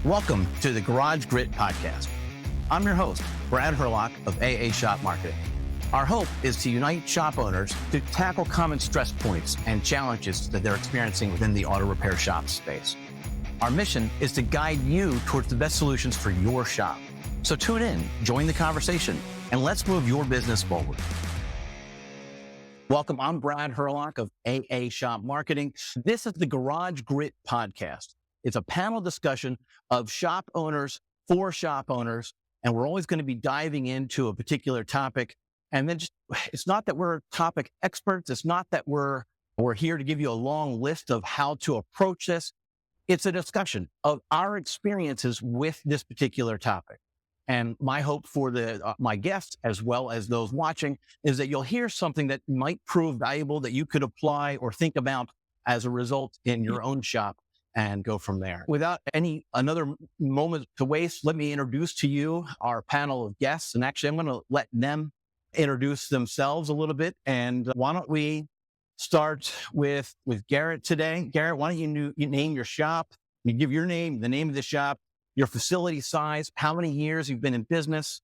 Welcome to the Garage Grit Podcast. I'm your host, Brad Herlock of AA Shop Marketing. Our hope is to unite shop owners to tackle common stress points and challenges that they're experiencing within the auto repair shop space. Our mission is to guide you towards the best solutions for your shop. So tune in, join the conversation, and let's move your business forward. Welcome, I'm Brad Herlock of AA Shop Marketing. This is the Garage Grit Podcast. It's a panel discussion of shop owners for shop owners, and we're always going to be diving into a particular topic. And then it's not that we're topic experts. It's not that we're here to give you a long list of how to approach this. It's a discussion of our experiences with this particular topic. And my hope for my guests, as well as those watching, is that you'll hear something that might prove valuable that you could apply or think about as a result in your own shop and go from there. Without another moment to waste, let me introduce to you our panel of guests. And actually, I'm going to let them introduce themselves a little bit. And why don't we start with Garrett today? Garrett, why don't you name your shop? You give your name, the name of the shop, your facility size, how many years you've been in business.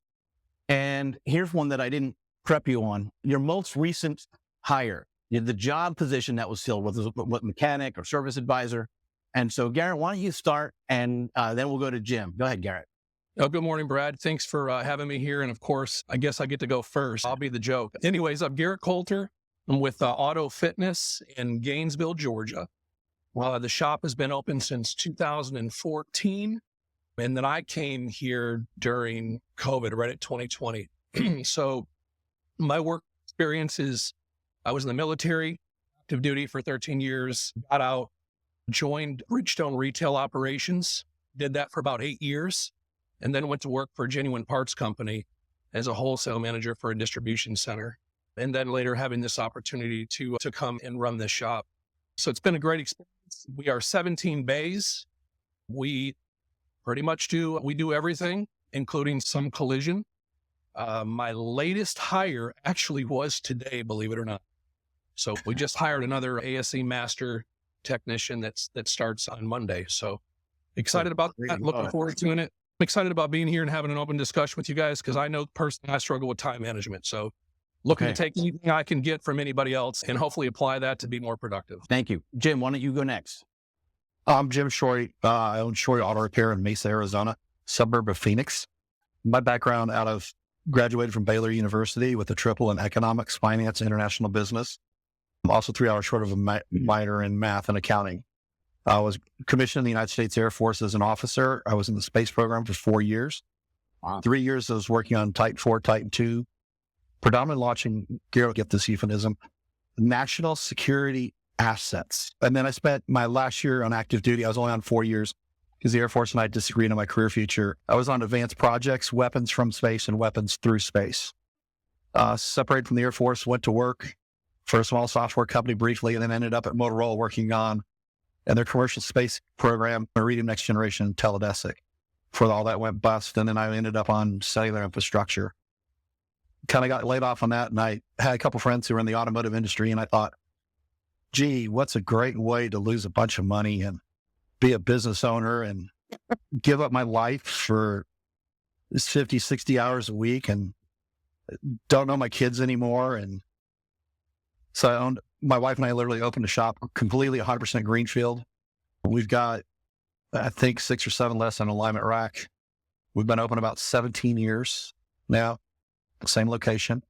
And here's one that I didn't prep you on. Your most recent hire, the job position that was filled, with mechanic or service advisor. And so, Garrett, why don't you start, and then we'll go to Jim. Go ahead, Garrett. Oh, good morning, Brad. Thanks for having me here. And of course, I guess I get to go first. I'll be the joke. Anyways, I'm Garrett Coulter. I'm with Auto Fitness in Gainesville, Georgia. The shop has been open since 2014. And then I came here during COVID, right at 2020. So my work experience is I was in the military, active duty for 13 years, got out, joined Bridgestone Retail Operations, did that for about 8 years, and then went to work for Genuine Parts Company as a wholesale manager for a distribution center. And then later having this opportunity to come and run this shop. So it's been a great experience. We are 17 bays. We pretty much do everything, including some collision. My latest hire actually was today, believe it or not. So we just hired another ASE master technician that starts on Monday. So excited about that. Looking forward to it. I'm excited about being here and having an open discussion with you guys, because I know personally I struggle with time management. So looking to take anything I can get from anybody else and hopefully apply that to be more productive. Thank you. Jim, why don't you go next? I'm Jim Shorey. I own Shorey Auto Repair in Mesa, Arizona, suburb of Phoenix. My background graduated from Baylor University with a triple in economics, finance, and international business. I'm also 3 hours short of a minor in math and accounting. I was commissioned in the United States Air Force as an officer. I was in the space program for 4 years. Wow. 3 years I was working on Titan 4, Titan 2, predominantly launching, get this euphemism, national security assets. And then I spent my last year on active duty. I was only on 4 years because the Air Force and I disagreed on my career future. I was on advanced projects, weapons from space and weapons through space. Separated from the Air Force, went to work for a small software company briefly, and then ended up at Motorola working on their commercial space program, Iridium Next Generation Teledesic, before all that went bust. And then I ended up on cellular infrastructure. Kind of got laid off on that. And I had a couple friends who were in the automotive industry, and I thought, gee, what's a great way to lose a bunch of money and be a business owner and give up my life for 50, 60 hours a week and don't know my kids anymore. And so my wife and I literally opened a shop completely 100% greenfield. We've got, I think, 6 or 7 less on alignment rack. We've been open about 17 years now, same location.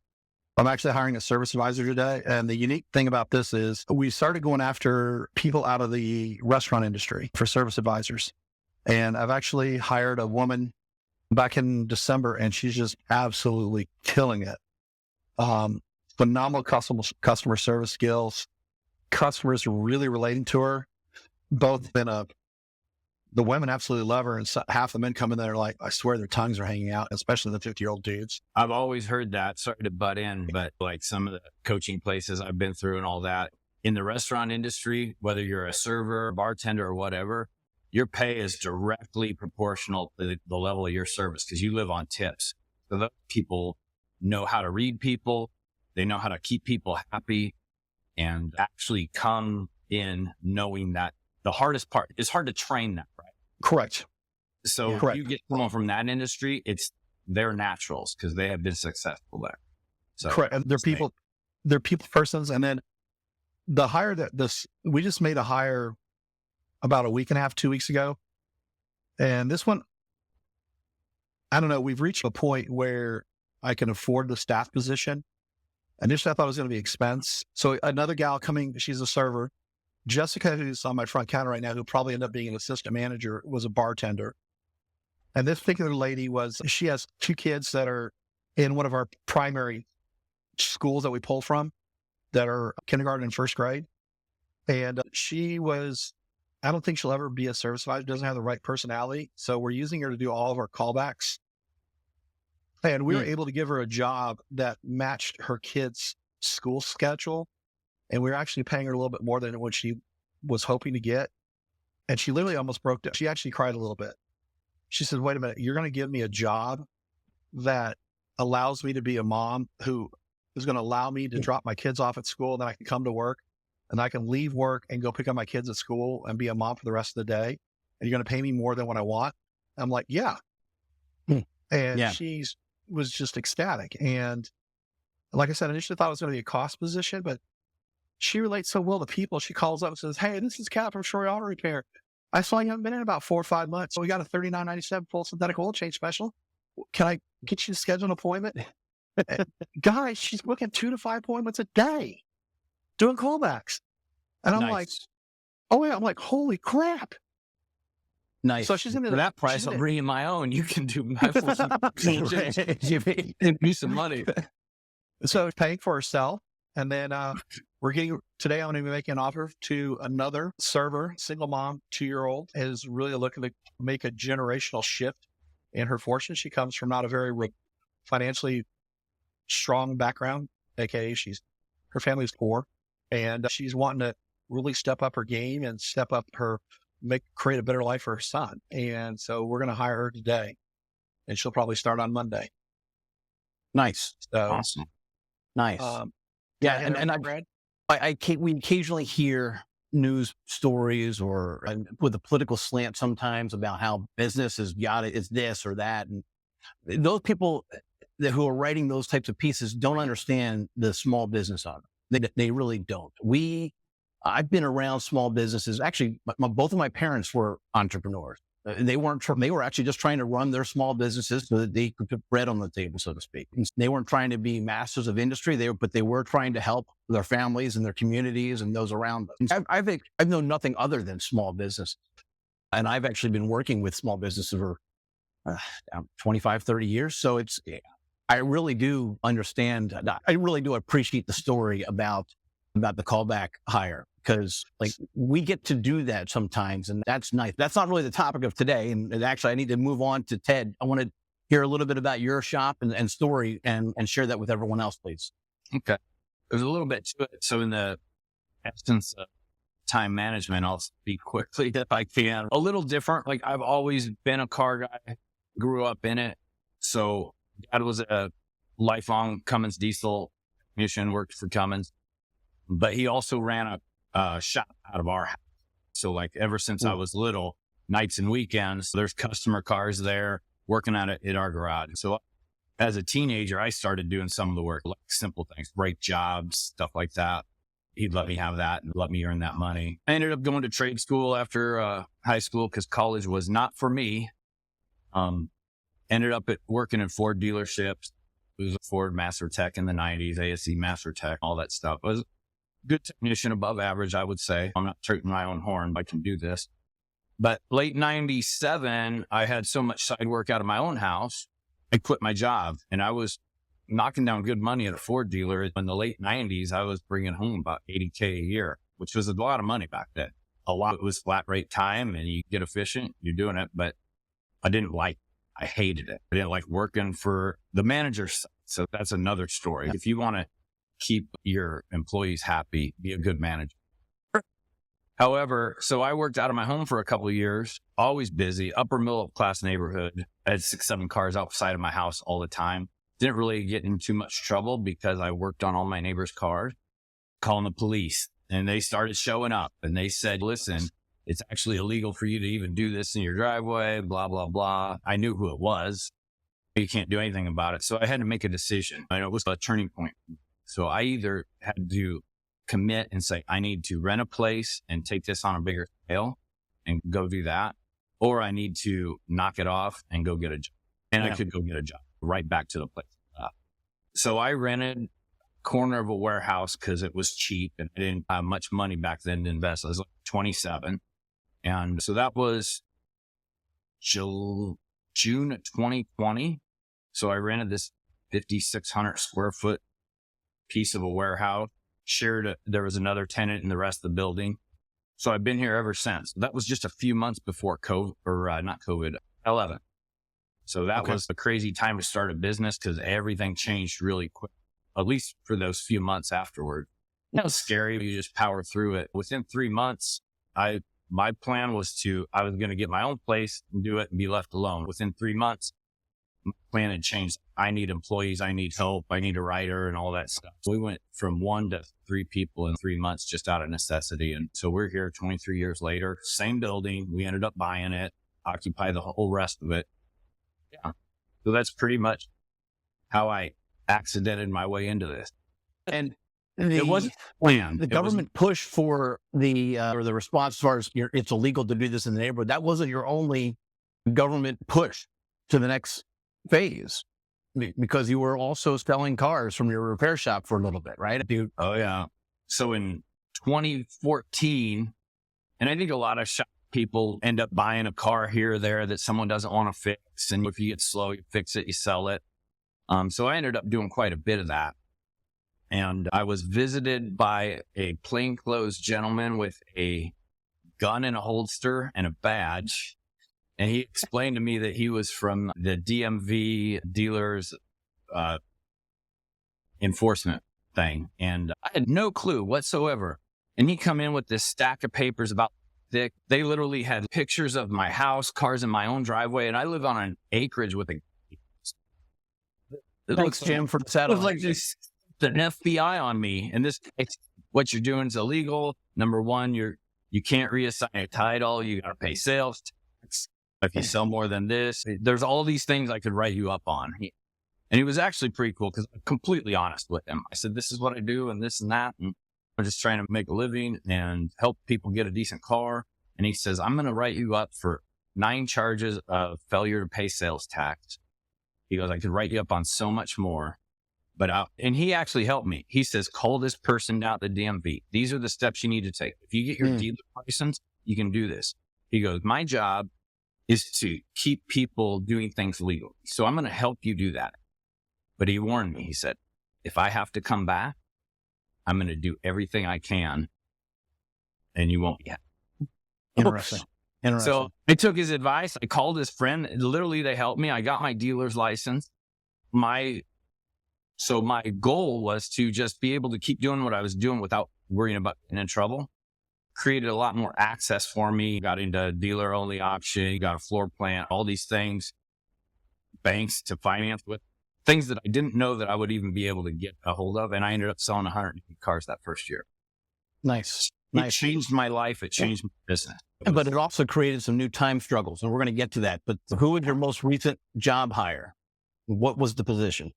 I'm actually hiring a service advisor today. And the unique thing about this is we started going after people out of the restaurant industry for service advisors. And I've actually hired a woman back in December, and she's just absolutely killing it. Phenomenal customer service skills. Customers are really relating to her. Both the women absolutely love her, and half the men come in there like, I swear their tongues are hanging out, especially the 50-year-old dudes. I've always heard that. Sorry to butt in, but like some of the coaching places I've been through and all that, in the restaurant industry, whether you're a server, bartender, or whatever, your pay is directly proportional to the level of your service because you live on tips. So those people know how to read people. They know how to keep people happy and actually come in knowing that the hardest part is hard to train that, right? Correct. So if Correct. you get someone from that industry, they're naturals because they have been successful there. So Correct. And they're people persons. And then the hire we just made a hire about a week and a half, 2 weeks ago. And this one, I don't know, we've reached a point where I can afford the staff position. Initially, I thought it was going to be expense. So another gal coming, she's a server. Jessica, who's on my front counter right now, who probably ended up being an assistant manager, was a bartender. And this particular lady she has 2 kids that are in one of our primary schools that we pull from that are kindergarten and first grade. And I don't think she'll ever be a service advisor, doesn't have the right personality. So we're using her to do all of our callbacks. And we were able to give her a job that matched her kids' school schedule. And we were actually paying her a little bit more than what she was hoping to get. And she literally almost broke down. She actually cried a little bit. She said, wait a minute, you're going to give me a job that allows me to be a mom who is going to allow me to drop my kids off at school, and then I can come to work and I can leave work and go pick up my kids at school and be a mom for the rest of the day. And you're going to pay me more than what I want. I'm like, yeah. And she was just ecstatic. And like I said, initially thought it was going to be a cost position, but she relates so well to people. She calls up and says, hey, this is Kat from Shore Auto Repair. I saw you haven't been in about 4 or 5 months. So we got a $39.97 full synthetic oil change special. Can I get you to schedule an appointment? Guys, she's booking 2 to 5 appointments a day doing callbacks. And I'm like, oh yeah, I'm like, holy crap. Nice. So she's into that price. I'm bringing my own. You can do my full and do some money. So paying for herself. And then today I'm going to be making an offer to another server, single mom, 2-year-old, is really looking to make a generational shift in her fortune. She comes from not a very financially strong background, aka her family's poor, and she's wanting to really step up her game and step up create a better life for her son. And so we're going to hire her today, and she'll probably start on Monday. Nice. So, awesome. Nice. We occasionally hear news stories with a political slant sometimes about how business is this or that. And those people who are writing those types of pieces don't understand the small business owner. They really don't. I've been around small businesses. Actually, both of my parents were entrepreneurs. They were actually just trying to run their small businesses so that they could put bread on the table, so to speak. And they weren't trying to be masters of industry, but they were trying to help their families and their communities and those around them. I've known nothing other than small business. And I've actually been working with small businesses for 25, 30 years. So I really do understand. I really do appreciate the story about the callback hire, because we get to do that sometimes, and that's nice. That's not really the topic of today. And actually I need to move on to Ted. I want to hear a little bit about your shop and story and share that with everyone else, please. Okay. There's a little bit to it. So in the essence of time management, I'll speak quickly if I can. A little different. I've always been a car guy, grew up in it. So Dad was a lifelong Cummins diesel technician, worked for Cummins, but he also ran a shop out of our house. So ever since I was little, nights and weekends, there's customer cars there working at it in our garage. So as a teenager, I started doing some of the work, simple things, brake jobs, stuff like that. He'd let me have that and let me earn that money. I ended up going to trade school after high school because college was not for me. Ended up working in Ford dealerships. It was a Ford Master Tech in the 90s, ASE Master Tech, all that stuff. I was a good technician, above average, I would say. I'm not tooting my own horn, but I can do this. But late 97, I had so much side work out of my own house, I quit my job. And I was knocking down good money at a Ford dealer. In the late 90s, I was bringing home about $80K a year, which was a lot of money back then. A lot of it was flat rate time, and you get efficient, you're doing it. But I hated it. I didn't like working for the managers. So that's another story. If you want to keep your employees happy, be a good manager. However, so I worked out of my home for a couple of years, always busy, upper middle class neighborhood. I had 6, 7 cars outside of my house all the time. Didn't really get in too much trouble because I worked on all my neighbors' cars, calling the police. And they started showing up and they said, listen, It's actually illegal for you to even do this in your driveway, blah, blah, blah. I knew who it was. You can't do anything about it. So I had to make a decision. I know it was a turning point. So I either had to commit and say, I need to rent a place and take this on a bigger scale and go do that, or I need to knock it off and go get a job. And I could go get a job right back to the place. So I rented a corner of a warehouse because it was cheap and I didn't have much money back then to invest. I was like 27. And so that was June of 2020. So I rented this 5,600 square foot piece of a warehouse, there was another tenant in the rest of the building. So I've been here ever since. That was just a few months before COVID, or not COVID, 11. So that was a crazy time to start a business because everything changed really quick, at least for those few months afterward. That was scary. You just power through it. Within 3 months, my plan was I was going to get my own place and do it and be left alone. Within 3 months, my plan had changed. I need employees. I need help. I need a writer and all that stuff. So we went from 1 to 3 people in 3 months just out of necessity. And so we're here 23 years later, same building. We ended up buying it, occupy the whole rest of it. Yeah. So that's pretty much how I accidented my way into this. And It wasn't planned. the government push for or the response as far as it's illegal to do this in the neighborhood. That wasn't your only government push to the next phase, because you were also selling cars from your repair shop for a little bit, right? Dude. Oh yeah. So in 2014, and I think a lot of shop people end up buying a car here or there that someone doesn't want to fix. And if you get slow, you fix it, you sell it. So I ended up doing quite a bit of that. And I was visited by a plainclothes gentleman with a gun in a holster and a badge. And he explained to me that he was from the DMV dealers enforcement thing. And I had no clue whatsoever. And he come in with this stack of papers about thick. They literally had pictures of my house, cars in my own driveway. And I live on an acreage with Thanks, Jim, for the it satellite. was like this, an FBI on me. And what you're doing is illegal. Number one, you can't reassign a title. You got to pay sales tax. If you sell more than this, there's all these things I could write you up on. And he was actually pretty cool because I'm completely honest with him. I said, this is what I do and this and that. And I'm just trying to make a living and help people get a decent car. And he says, I'm going to write you up for 9 charges of failure to pay sales tax. He goes, I could write you up on so much more. And he actually helped me. He says, call this person down to the DMV. These are the steps you need to take. If you get your dealer license, you can do this. He goes, my job is to keep people doing things legally. So I'm going to help you do that. But he warned me. He said, if I have to come back, I'm going to do everything I can and you won't be happy. Interesting. So I took his advice. I called his friend. Literally, they helped me. I got my dealer's license. So my goal was to just be able to keep doing what I was doing without worrying about getting in trouble. Created a lot more access for me. Got into dealer only option, got a floor plan, all these things, banks to finance with, things that I didn't know that I would even be able to get a hold of. And I ended up selling 100 cars that first year. Nice. It changed my life. It changed my business. But it also created some new time struggles, and we're going to get to that. But who was your most recent job hire? What was the position?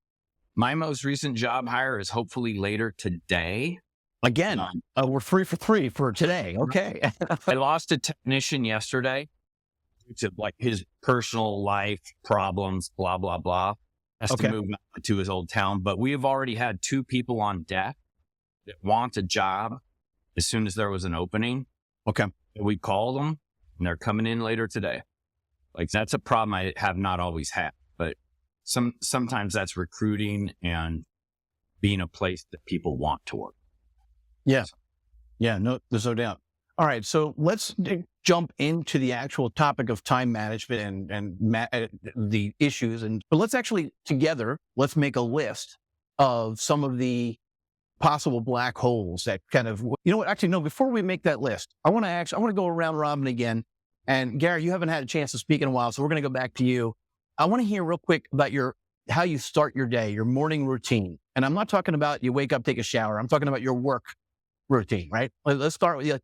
My most recent job hire is hopefully later today. Again, we're 3 for 3 for today. Okay. I lost a technician yesterday due to like his personal life problems, blah, blah, blah. Has to move to his old town. But we have already had 2 people on deck that want a job as soon as there was an opening. Okay. We called them and they're coming in later today. Like that's a problem I have not always had, but sometimes that's recruiting and being a place that people want to work. Yeah. Yeah. No, there's no doubt. All right. So let's jump into the actual topic of time management and the issues. But let's actually let's make a list of some of the possible black holes that kind of, actually, no, before we make that list, I want to go around robin again. And Gary, you haven't had a chance to speak in a while, so we're going to go back to you. I want to hear real quick about how you start your day, your morning routine. And I'm not talking about you wake up, take a shower. I'm talking about your work routine, right? Let's start with you.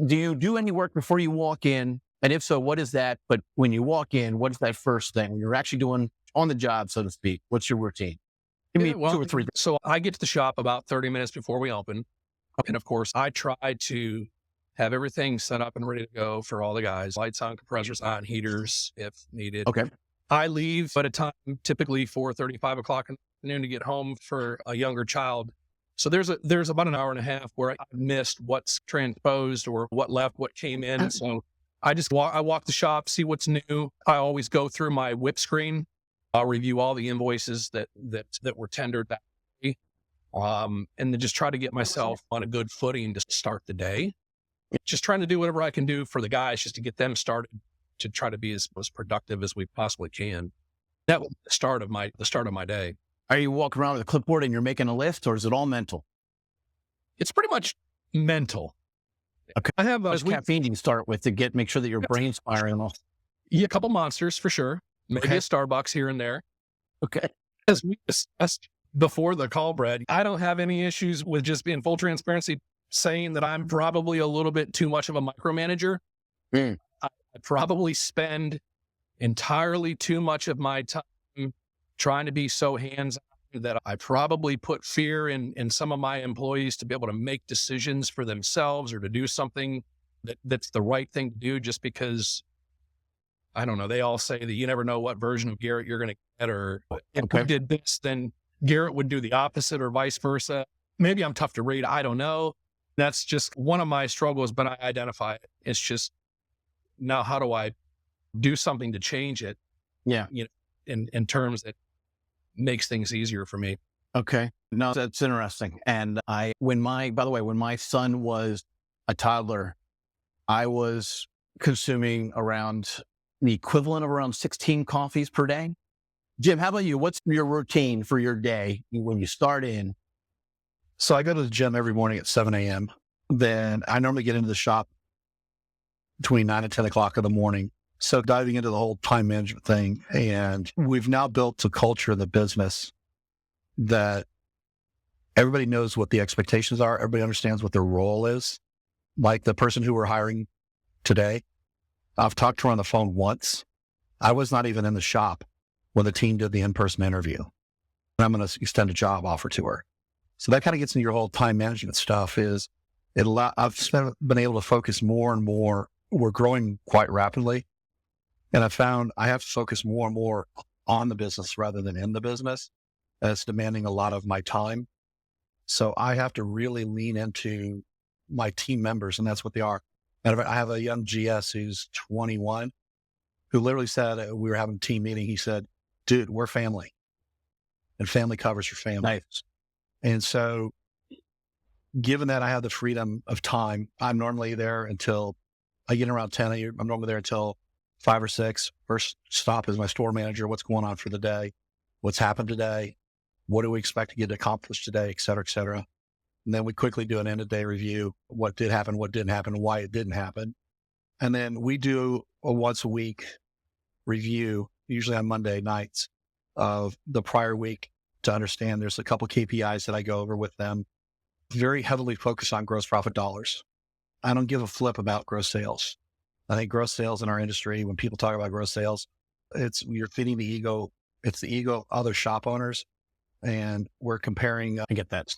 do you do any work before you walk in? And if so, what is that? But when you walk in, what is that first thing? When you're actually doing on the job, so to speak, what's your routine? Give me 2 or 3. So I get to the shop about 30 minutes before we open. And of course, I try to have everything set up and ready to go for all the guys. Lights on, compressors on, heaters if needed. Okay. I leave at a time, typically 4:30, 5 o'clock in the afternoon to get home for a younger child. So there's about an hour and a half where I missed what's transposed or what left, what came in. So I just walk the shop, see what's new. I always go through my whip screen. I'll review all the invoices that were tendered that day. And then just try to get myself on a good footing to start the day. Just trying to do whatever I can do for the guys just to get them started to try to be as productive as we possibly can. That was the start of my day. Are you walking around with a clipboard and you're making a list, or is it all mental? It's pretty much mental. Okay. I have What caffeine do you start with to make sure that your brain's firing off? a couple Monsters for sure. Maybe Okay. a Starbucks here and there. Okay. As we discussed before the call, Brad, I don't have any issues with just being full transparency, saying that I'm probably a little bit too much of a micromanager. Mm. I probably spend entirely too much of my time trying to be so hands-on that I probably put fear in some of my employees to be able to make decisions for themselves or to do something that's the right thing to do just because, I don't know, they all say that you never know what version of Garrett you're going to get, or if we did this, then Garrett would do the opposite or vice versa. Maybe I'm tough to read. I don't know. That's just one of my struggles, but I identify it. It's just, now how do I do something to change it? Yeah. In terms that makes things easier for me. Okay. No, that's interesting. And when my son was a toddler, I was consuming around the equivalent of around 16 coffees per day. Jim, how about you? What's your routine for your day when you start in? So I go to the gym every morning at 7 a.m. Then I normally get into the shop between 9 and 10 o'clock in the morning. So diving into the whole time management thing. And we've now built a culture in the business that everybody knows what the expectations are. Everybody understands what their role is. Like the person who we're hiring today, I've talked to her on the phone once. I was not even in the shop when the team did the in-person interview. And I'm going to extend a job offer to her. So that kind of gets into your whole time management stuff. I've been able to focus more and more. We're growing quite rapidly. And I found I have to focus more and more on the business rather than in the business. And it's demanding a lot of my time. So I have to really lean into my team members, and that's what they are. And I have a young GS who's 21 who literally said, we were having a team meeting. He said, dude, we're family, and family covers your family. Nice. And so given that I have the freedom of time, I'm normally there until I get around 10. I'm normally there until 5 or 6. First stop is my store manager. What's going on for the day? What's happened today? What do we expect to get accomplished today, et cetera, et cetera. And then we quickly do an end of day review. What did happen, what didn't happen, why it didn't happen. And then we do a once a week review, usually on Monday nights, of the prior week to understand. There's a couple KPIs that I go over with them, very heavily focused on gross profit dollars. I don't give a flip about gross sales. I think gross sales in our industry, when people talk about gross sales, you're feeding the ego. It's the ego of other shop owners. And we're comparing, I get that.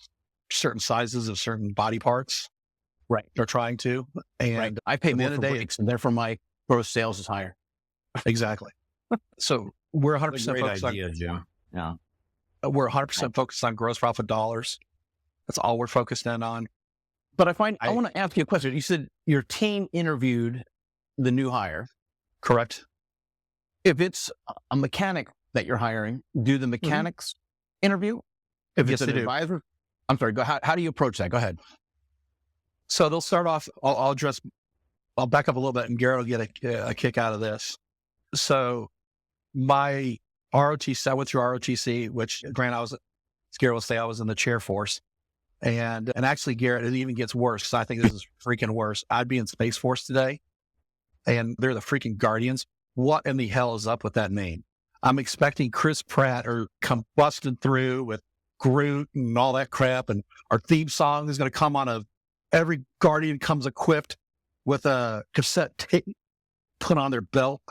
certain sizes of certain body parts. Right. They're trying to. And Right. I pay at the more end for of the day, breaks, and therefore my gross sales is higher. exactly. So we're 100% That's a great focused idea, Jim. Yeah. we're 100% focused on gross profit dollars. That's all we're focused in on. But I want to ask you a question. You said your team interviewed the new hire. Correct. If it's a mechanic that you're hiring, do the mechanics interview? If Yes, it's an they do. advisor? I'm sorry, how do you approach that? Go ahead. So they'll start off, I'll back up a little bit, and Garrett will get a kick out of this. So my ROTC, I went through ROTC, which granted Garrett will say I was in the chair force. And actually, Garrett, it even gets worse, because I think this is freaking worse. I'd be in Space Force today, and they're the freaking Guardians. What in the hell is up with that name? I'm expecting Chris Pratt or come busting through with Groot and all that crap, and our theme song is going to come on every Guardian comes equipped. with a cassette tape put on their belt.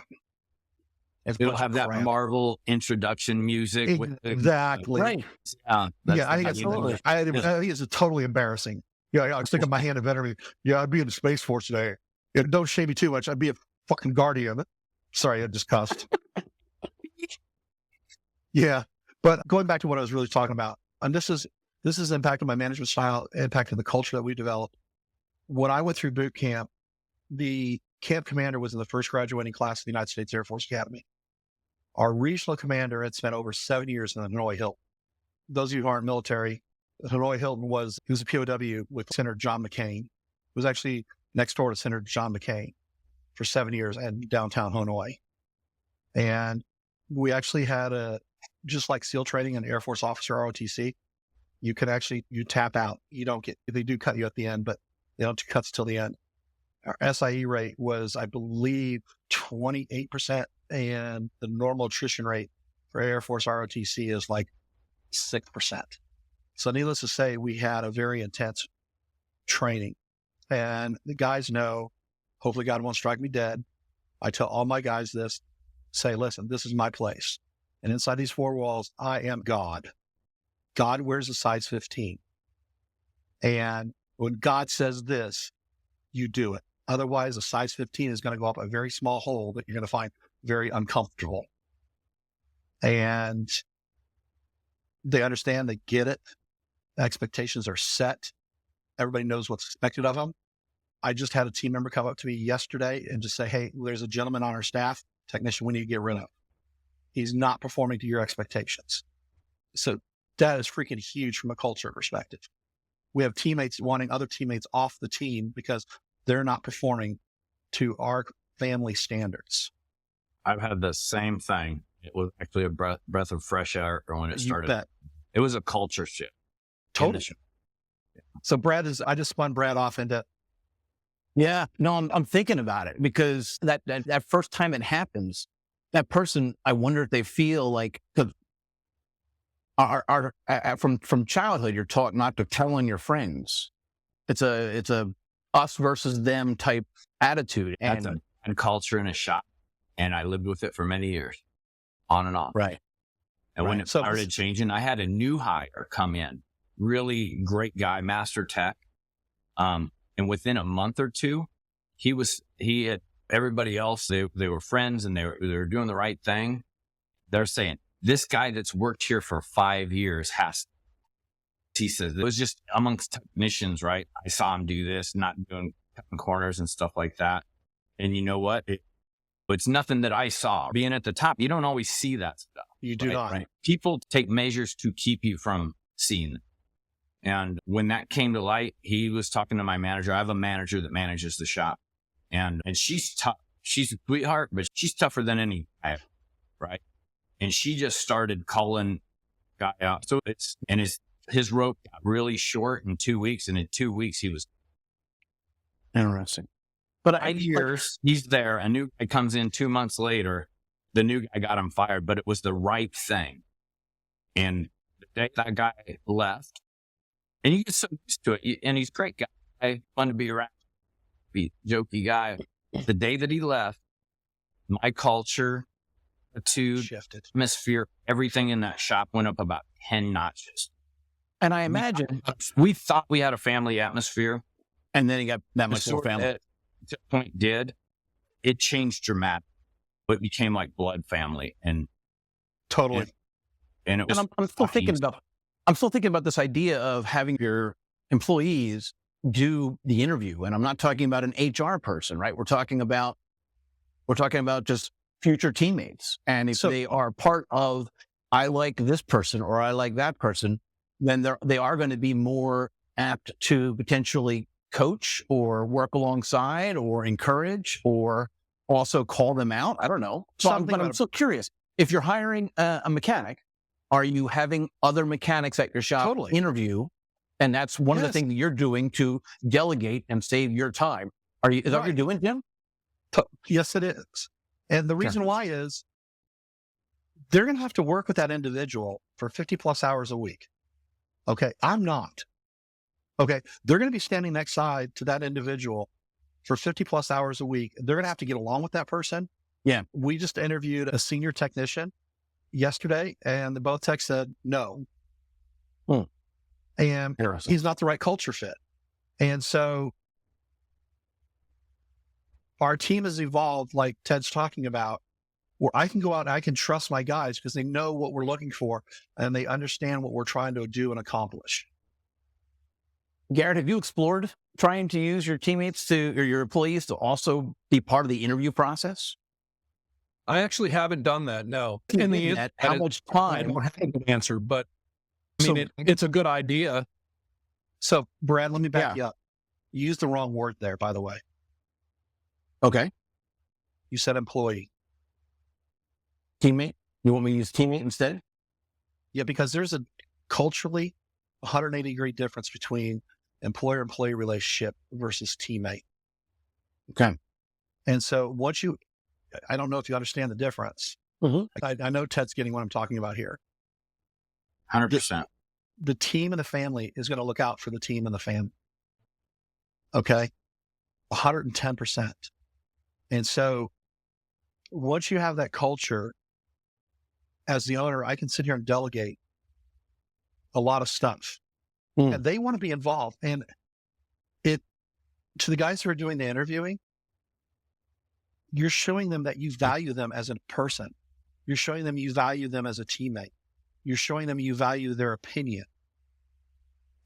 It'll have that Marvel introduction music. Exactly. Right. I think it's totally. I think it's totally embarrassing. Yeah, I was thinking my hand of enemy. Yeah, I'd be in the Space Force today. Yeah, don't shame me too much. I'd be a fucking guardian. Sorry, I just cussed. Yeah, but going back to what I was really talking about, and this is impacted my management style, impacted the culture that we developed. When I went through boot camp, the camp commander was in the first graduating class of the United States Air Force Academy. Our regional commander had spent over 7 years in the Hanoi Hilton. Those of you who aren't military, the Hanoi Hilton was a POW with Senator John McCain. It was actually next door to Senator John McCain for 7 years in downtown Hanoi. And we actually had just like SEAL training and Air Force officer ROTC, you tap out. You don't get, they do cut you at the end, but they don't do cuts till the end. Our SIE rate was, I believe, 28%, and the normal attrition rate for Air Force ROTC is like 6%. So needless to say, we had a very intense training, and the guys know, hopefully God won't strike me dead. I tell all my guys this, say, listen, this is my place. And inside these four walls, I am God. God wears a size 15. And when God says this, you do it. Otherwise, a size 15 is going to go up a very small hole that you're going to find very uncomfortable. And they understand, they get it. Expectations are set. Everybody knows what's expected of them. I just had a team member come up to me yesterday and just say, hey, there's a gentleman on our staff, technician we need to get rid of. He's not performing to your expectations. So that is freaking huge from a culture perspective. We have teammates wanting other teammates off the team because they're not performing to our family standards. I've had the same thing. It was actually a breath of fresh air when it started. You bet. It was a culture shift. Totally. So I just spun Brad off into. Yeah, no, I'm thinking about it because that first time it happens, that person, I wonder if they feel like, cause from childhood, you're taught not to tell on your friends. It's a us versus them type attitude. And culture in a shop. And I lived with it for many years, on and off. Right. And when it started changing, I had a new hire come in, really great guy, master tech. And within a month or two, he had everybody else, they were friends and they were doing the right thing. They're saying, this guy that's worked here for 5 years he says, it was just amongst technicians, right? I saw him do this, not doing cutting corners and stuff like that. And you know what? It's nothing that I saw. Being at the top, you don't always see that stuff. You do not. Right? People take measures to keep you from seeing it. And when that came to light, he was talking to my manager. I have a manager that manages the shop. And she's tough. She's a sweetheart, but she's tougher than any guy, right? And she just started calling guy out. So his rope got really short in 2 weeks. And in 2 weeks, he was interesting. But 5 years, he's there. A new guy comes in 2 months later. The new guy got him fired, but it was the right thing. And the day that guy left, and you get so used to it, and he's a great guy, fun to be around, be a jokey guy. The day that he left, my culture, attitude, shifted, atmosphere, everything in that shop went up about 10 notches. And I imagine we thought we had a family atmosphere, and then he got that much more family. To the point it changed dramatically. It became like blood family, and totally. And it was. And I'm still thinking about this idea of having your employees do the interview, and I'm not talking about an HR person, right? We're talking about just future teammates, and if they are part of, I like this person or I like that person, then they are going to be more apt to potentially coach or work alongside or encourage or also call them out. I don't know. But I'm so curious. If you're hiring a mechanic, are you having other mechanics at your shop interview? And that's one of the things that you're doing to delegate and save your time. Is that what you're doing, Jim? Yes, it is. And the reason why is they're going to have to work with that individual for 50 plus hours a week. Okay. I'm not. Okay. They're going to be standing next side to that individual for 50 plus hours a week. They're going to have to get along with that person. Yeah. We just interviewed a senior technician yesterday, and both techs said no. And Interesting. he's not the right culture fit. And so our team has evolved, like Ted's talking about, where I can go out and I can trust my guys because they know what we're looking for and they understand what we're trying to do and accomplish. Garrett, have you explored trying to use your teammates or your employees to also be part of the interview process? I actually haven't done that. No. And the How much I time? don't have a good answer, but I mean, it's a good idea. So, Brad, let me back you up. You used the wrong word there, by the way. Okay. You said employee. Teammate? You want me to use teammate instead? Yeah, because there's a culturally 180-degree difference between employer-employee relationship versus teammate. Okay. And so once I don't know if you understand the difference. I know Ted's getting what I'm talking about here. 100%. The team and the family is going to look out for the team and the family. Okay. 110%. And so once you have that culture, as the owner, I can sit here and delegate a lot of stuff. And they want to be involved. And to the guys who are doing the interviewing, you're showing them that you value them as a person. You're showing them you value them as a teammate. You're showing them you value their opinion.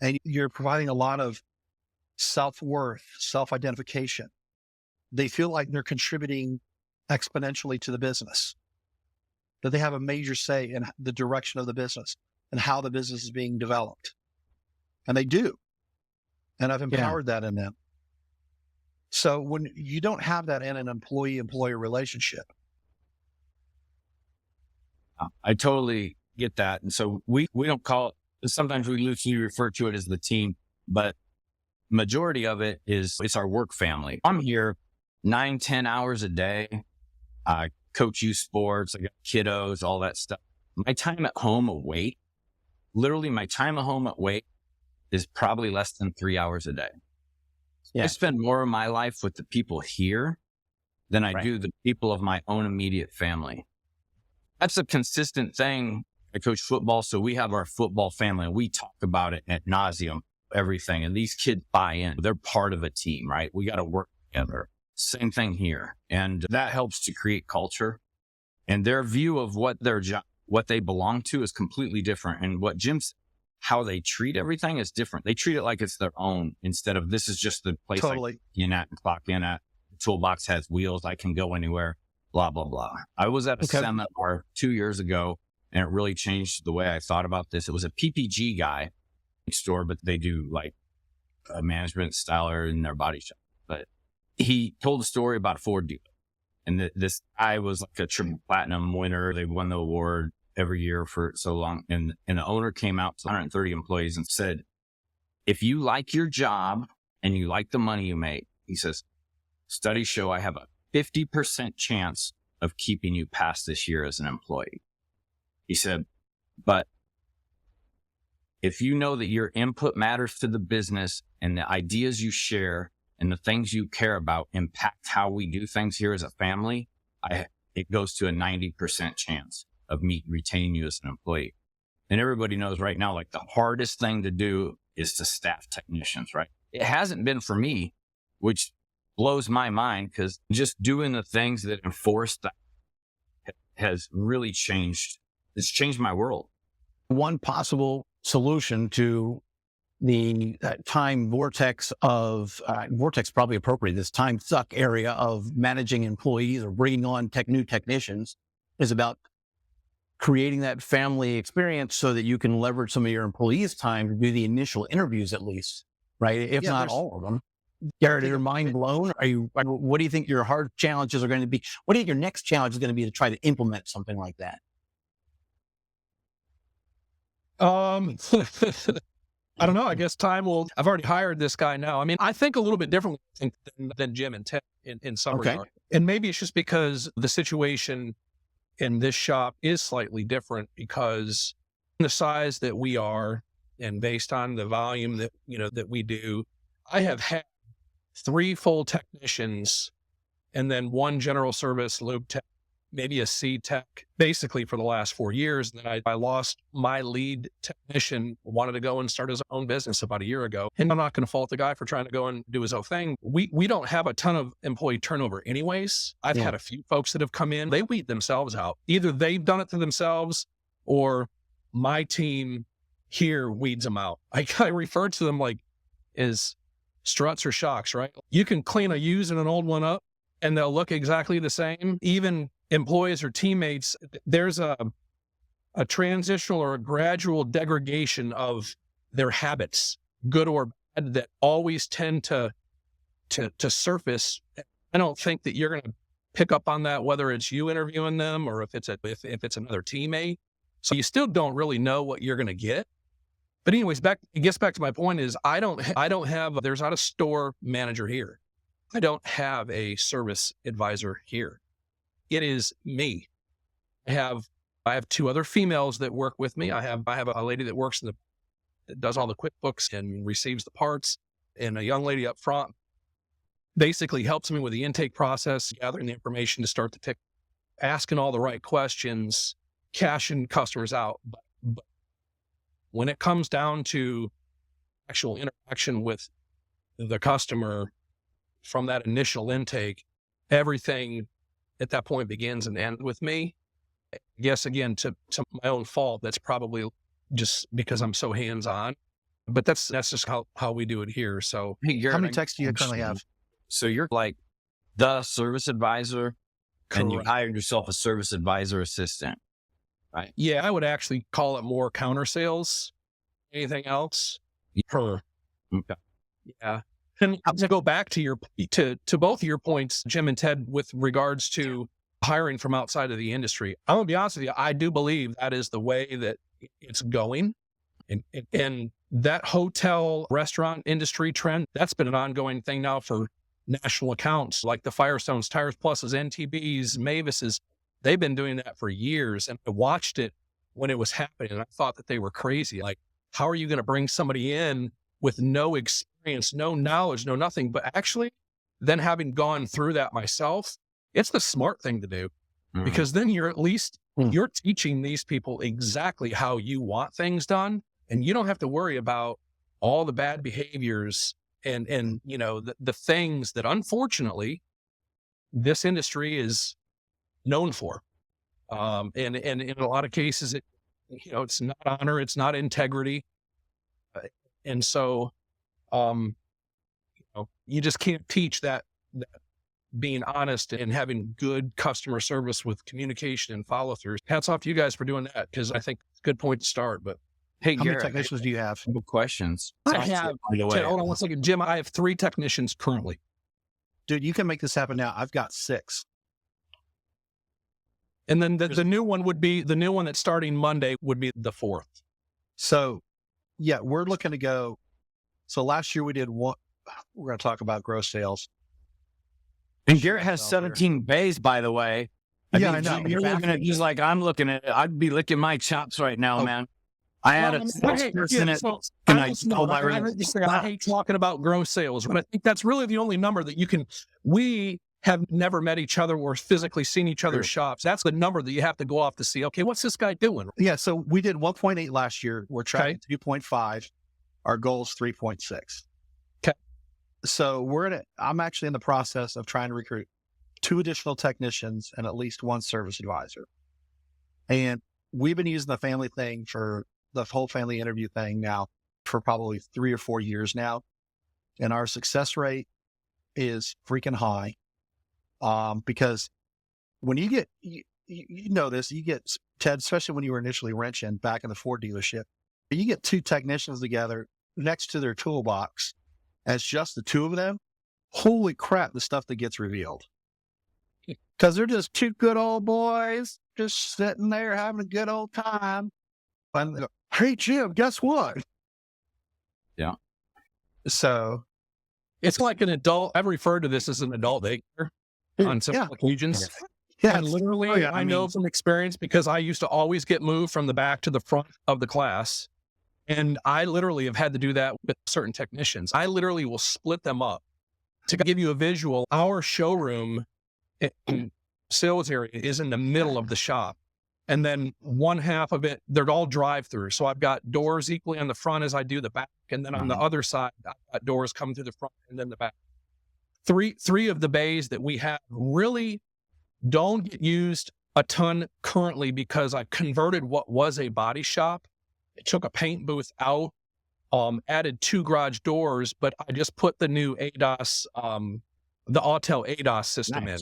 And you're providing a lot of self-worth, self-identification. They feel like they're contributing exponentially to the business, that they have a major say in the direction of the business and how the business is being developed. And they do. And I've empowered that in them. So when you don't have that in an employee-employer relationship. I totally get that. And so we don't call it, sometimes we loosely refer to it as the team, but majority of it's our work family. I'm here 9-10 hours a day. I coach youth sports. I got kiddos, all that stuff. My time at home away, literally my time at home away is probably less than 3 hours a day. Yeah. I spend more of my life with the people here than I do the people of my own immediate family. That's a consistent thing. I coach football, so we have our football family, and we talk about it ad nauseum, everything. And these kids buy in. They're part of a team, right? We got to work together. Same thing here. And that helps to create culture. And their view of what their job, what they belong to is completely different. And what Jim said, how they treat everything is different. They treat it like it's their own instead of this is just the place I get in at and clock in at. The toolbox has wheels. I can go anywhere, blah, blah, blah. I was at a seminar 2 years ago, and it really changed the way I thought about this. It was a PPG guy store, but they do like a management styler in their body shop. But he told a story about a Ford dealer. And this guy was like a triple platinum winner. They won the award every year for so long. And the owner came out to 130 employees and said, if you like your job and you like the money you make, he says, studies show I have a 50% chance of keeping you past this year as an employee. He said, but if you know that your input matters to the business and the ideas you share and the things you care about impact how we do things here as a family, it goes to a 90% chance of me retaining you as an employee. And everybody knows right now, like the hardest thing to do is to staff technicians, right? It hasn't been for me, which blows my mind because just doing the things that enforce that has really changed. It's changed my world. One possible solution to the time vortex probably appropriate, this time suck area of managing employees or bringing on new technicians is about creating that family experience so that you can leverage some of your employees' time to do the initial interviews at least, right? If not all of them. Garrett, are your mind blown? What do you think your hard challenges are going to be? What do you think your next challenge is going to be to try to implement something like that? I don't know. I guess time will. I've already hired this guy now. I mean, I think a little bit differently than Jim and Ted in some regard. And maybe it's just because the situation in this shop is slightly different because the size that we are and based on the volume that we do, I have had 3 full technicians and then 1 general service lube tech, maybe a C tech, basically for the last 4 years. And then I lost my lead technician, wanted to go and start his own business about a year ago. And I'm not going to fault the guy for trying to go and do his own thing. We don't have a ton of employee turnover anyways. I've had a few folks that have come in, they weed themselves out. Either they've done it to themselves or my team here weeds them out. I refer to them like as struts or shocks, right? You can clean a used and an old one up and they'll look exactly the same. Even employees or teammates, there's a transitional or a gradual degradation of their habits, good or bad, that always tend to surface. I don't think that you're going to pick up on that, whether it's you interviewing them or if it's another teammate. So you still don't really know what you're going to get. But anyways, it gets back to my point is I don't have, there's not a store manager here. I don't have a service advisor here. It is me. I have 2 other females that work with me. I have a lady that works that does all the QuickBooks and receives the parts, and a young lady up front basically helps me with the intake process, gathering the information to start the tick, asking all the right questions, cashing customers out. But when it comes down to actual interaction with the customer from that initial intake, everything at that point begins and ends with me. Yes, again, to my own fault. That's probably just because I'm so hands-on, but that's just how we do it here. So Hey, Garrett, How many techs do you currently have? So you're like the service advisor, and you Correct. hired yourself a service advisor assistant, right? Yeah, I would actually call it more counter sales. Anything else? Her. Okay. Yeah. And to go back to to both of your points, Jim and Ted, with regards to hiring from outside of the industry, I'm gonna be honest with you, I do believe that is the way that it's going. And that hotel restaurant industry trend, that's been an ongoing thing now for national accounts like the Firestones, Tires Pluses, NTBs, Mavis's. They've been doing that for years. And I watched it when it was happening. And I thought that they were crazy. Like, how are you going to bring somebody in with no experience, no knowledge, no nothing? But actually, then having gone through that myself, it's the smart thing to do, because then you're at least, you're teaching these people exactly how you want things done. And you don't have to worry about all the bad behaviors and you know, the things that unfortunately this industry is known for. And in a lot of cases, it's not honor, it's not integrity. And so, you just can't teach that being honest and having good customer service with communication and follow through. Hats off to you guys for doing that, because I think it's a good point to start. But Hey, How many Garrett, technicians do you have? couple questions. I have, By the way, hold on one second, Jim, I have 3 technicians currently. Dude, you can make this happen now. I've got 6. And then the new one would be, the new one that's starting Monday would be the 4th. So, yeah, we're looking to go. So last year we did one. We're going to talk about gross sales. and Garrett has Myself here. 17 bays, by the way. Yeah, I know. You're looking at just like I'm looking at it. I'd be licking my chops right now, Oh. man. I had a person at, and I told my I hate talking about gross sales, but I think that's really the only number that you can, we have never met each other or physically seen each other's shops. That's the number that you have to go off to see, okay, what's this guy doing? Yeah, so we did 1.8 last year. We're tracking 2.5. Our goal is 3.6. Okay. So I'm actually in the process of trying to recruit 2 additional technicians and at least 1 service advisor. And we've been using the family thing for the whole family interview thing now for probably 3 or 4 years now. And our success rate is freaking high. Because when you get, you know this, you get, Ted, especially when you were initially wrenching back in the Ford dealership, you get 2 technicians together next to their toolbox as just the 2 of them. Holy crap, the stuff that gets revealed. Because they're just 2 good old boys just sitting there having a good old time. And they go, hey, Jim, guess what? Yeah. So It's like an adult, I've referred to this as an adult daycare on several occasions. yeah, And literally, oh, yeah, I I know mean- from experience, because I used to always get moved from the back to the front of the class. And I literally have had to do that with certain technicians. I literally will split them up To give you a visual, our showroom sales area is in the middle of the shop. And then one half of it, they're all drive-through. So I've got doors equally on the front as I do the back. And then on the other side, I've got doors coming through the front and then the back. Three of the bays that we have really don't get used a ton currently because I converted what was a body shop. I took a paint booth out, added 2 garage doors, but I just put the new ADAS, the Autel ADAS system in.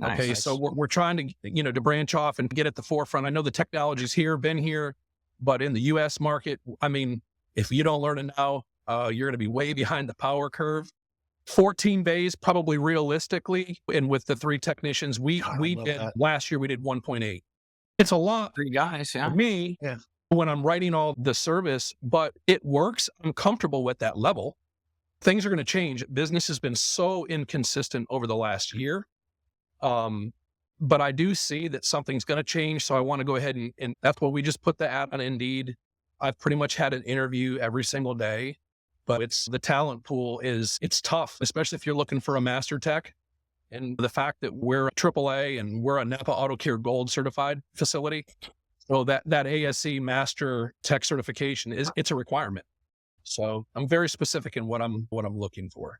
Okay, Nice. so we're trying to, to branch off and get at the forefront. I know the technology's here, been here, but in the U.S. market, I mean, if you don't learn it now, you're going to be way behind the power curve. 14 bays, probably realistically, and with the 3 technicians, we did that. last year we did 1.8. It's a lot 3 guys, yeah. for me Yeah. when I'm writing all the service, but it works. I'm comfortable with that level. Things are going to change. Business has been so inconsistent over the last year. But I do see that something's going to change. So I want to go ahead and that's what we just put the ad on Indeed. I've pretty much had an interview every single day, but the talent pool it's tough, especially if you're looking for a master tech. And the fact that we're a AAA and we're a Napa Auto Care Gold certified facility. So that ASE master tech certification it's a requirement. So I'm very specific in what I'm looking for.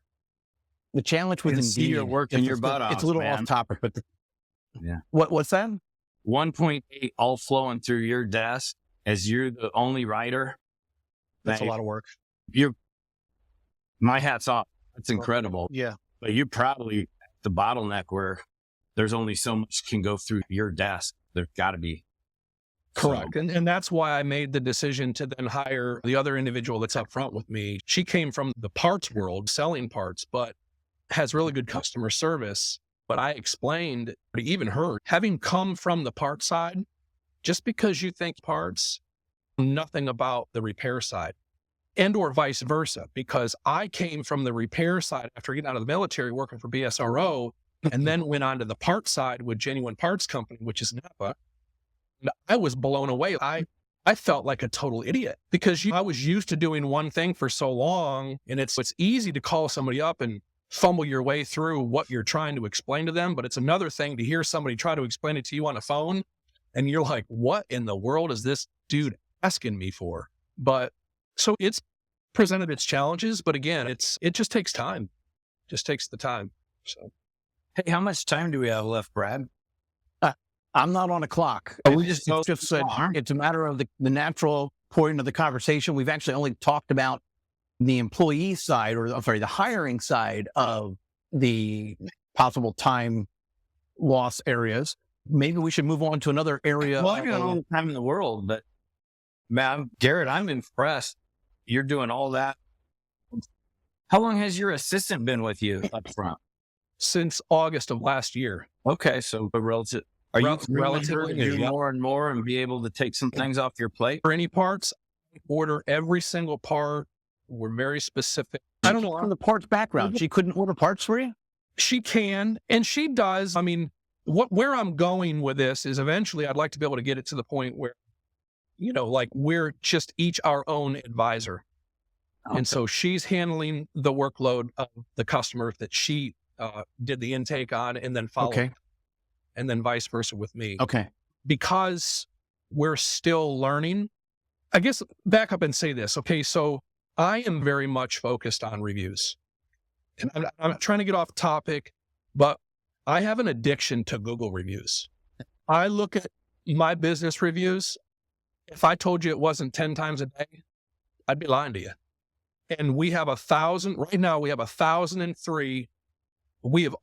The challenge with can Indeed, see you're working your butt it's off, a little man. off topic, but Yeah. What's that? 1.8 all flowing through your desk as you're the only writer. That's a lot of work. My hat's off. That's incredible. Yeah. But you're probably at the bottleneck where there's only so much can go through your desk. There's got to be. Correct. And that's why I made the decision to then hire the other individual that's up front with me. She came from the parts world, selling parts, but has really good customer service. But I explained to even her, having come from the parts side, just because you think parts, nothing about the repair side, and or vice versa, because I came from the repair side after getting out of the military, working for BSRO, and then went on to the parts side with Genuine Parts Company, which is Napa. And I was blown away. I felt like a total idiot because I was used to doing one thing for so long, and it's easy to call somebody up and fumble your way through what you're trying to explain to them. But it's another thing to hear somebody try to explain it to you on a phone. And you're like, what in the world is this dude asking me for? But so it's presented its challenges, but again, it just takes time. Just takes the time. So, Hey, how much time do we have left, Brad? I'm not on a clock. We just It's just said it's a matter of the natural point of the conversation. We've actually only talked about the employee side, or the hiring side of the possible time loss areas. Maybe we should move on to another area. Well, I got all the time in the world, but man, Garrett, I'm impressed. You're doing all that. How long has your assistant been with you up front? since August of last year. Okay, so a relative. Are you Relatively relatively new, do yeah. more and more and be able to take some things off your plate? For any parts, I order every single part. We're very specific. I don't know. From the parts background, she couldn't order parts for you? She can, and she does. I mean, where I'm going with this is eventually I'd like to be able to get it to the point where, like we're just each our own advisor. Okay. And so she's handling the workload of the customer that she did the intake on and then followed. Okay. And then vice versa with me. Okay. Because we're still learning. I guess back up and say this. Okay. So I am very much focused on reviews. And I'm not trying to get off topic, but I have an addiction to Google reviews. I look at my business reviews. If I told you it wasn't 10 times a day, I'd be lying to you. And we have 1,000, right now we have 1,003. We have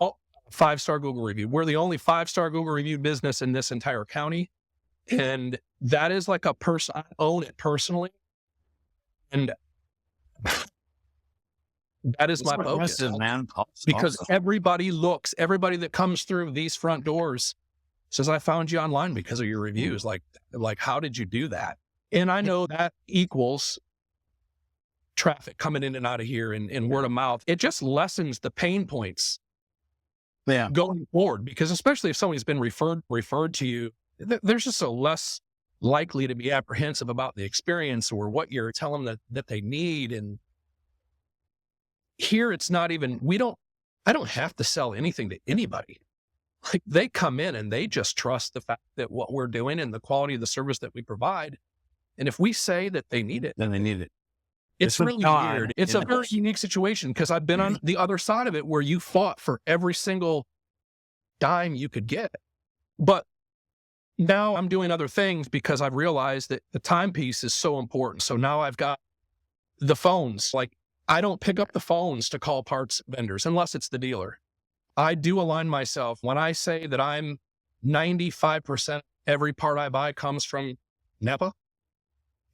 5-star Google review. We're the only 5-star Google review business in this entire county. And that is like a person, I own it personally. And that is my focus. Impressive, man. Because Awesome. everybody that comes through these front doors says, I found you online because of your reviews. Like, how did you do that? And I know that equals traffic coming in and out of here and word of mouth. It just lessens the pain points going forward, because especially if somebody's been referred to you, there's just a less likely to be apprehensive about the experience or what you're telling them that they need. And here it's not even, we don't I don't have to sell anything to anybody. Like, they come in and they just trust the fact that what we're doing and the quality of the service that we provide. And if we say that they need it, Then they need it. it's It's really not, weird. It's you a know? very unique situation because I've been on the other side of it where you fought for every single dime you could get. But now I'm doing other things because I've realized that the timepiece is so important. So now I've got the phones. Like, I don't pick up the phones to call parts vendors unless it's the dealer. I do align myself. When I say that I'm 95% every part I buy comes from Napa,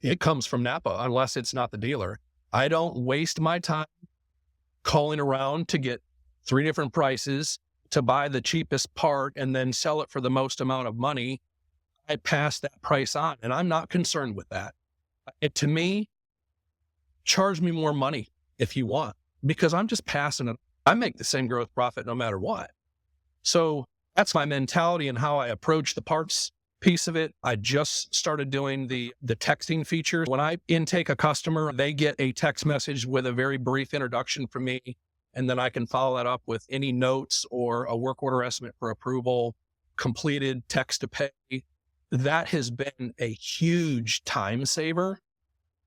it comes from Napa unless it's not the dealer. I don't waste my time calling around to get 3 different prices to buy the cheapest part and then sell it for the most amount of money. I pass that price on, and I'm not concerned with that. To me, charge me more money if you want, because I'm just passing it. I make the same gross profit no matter what. So that's my mentality and how I approach the parts piece of it. I just started doing the texting feature. When I intake a customer, they get a text message with a very brief introduction from me, and then I can follow that up with any notes or a work order estimate for approval, completed text to pay. That has been a huge time saver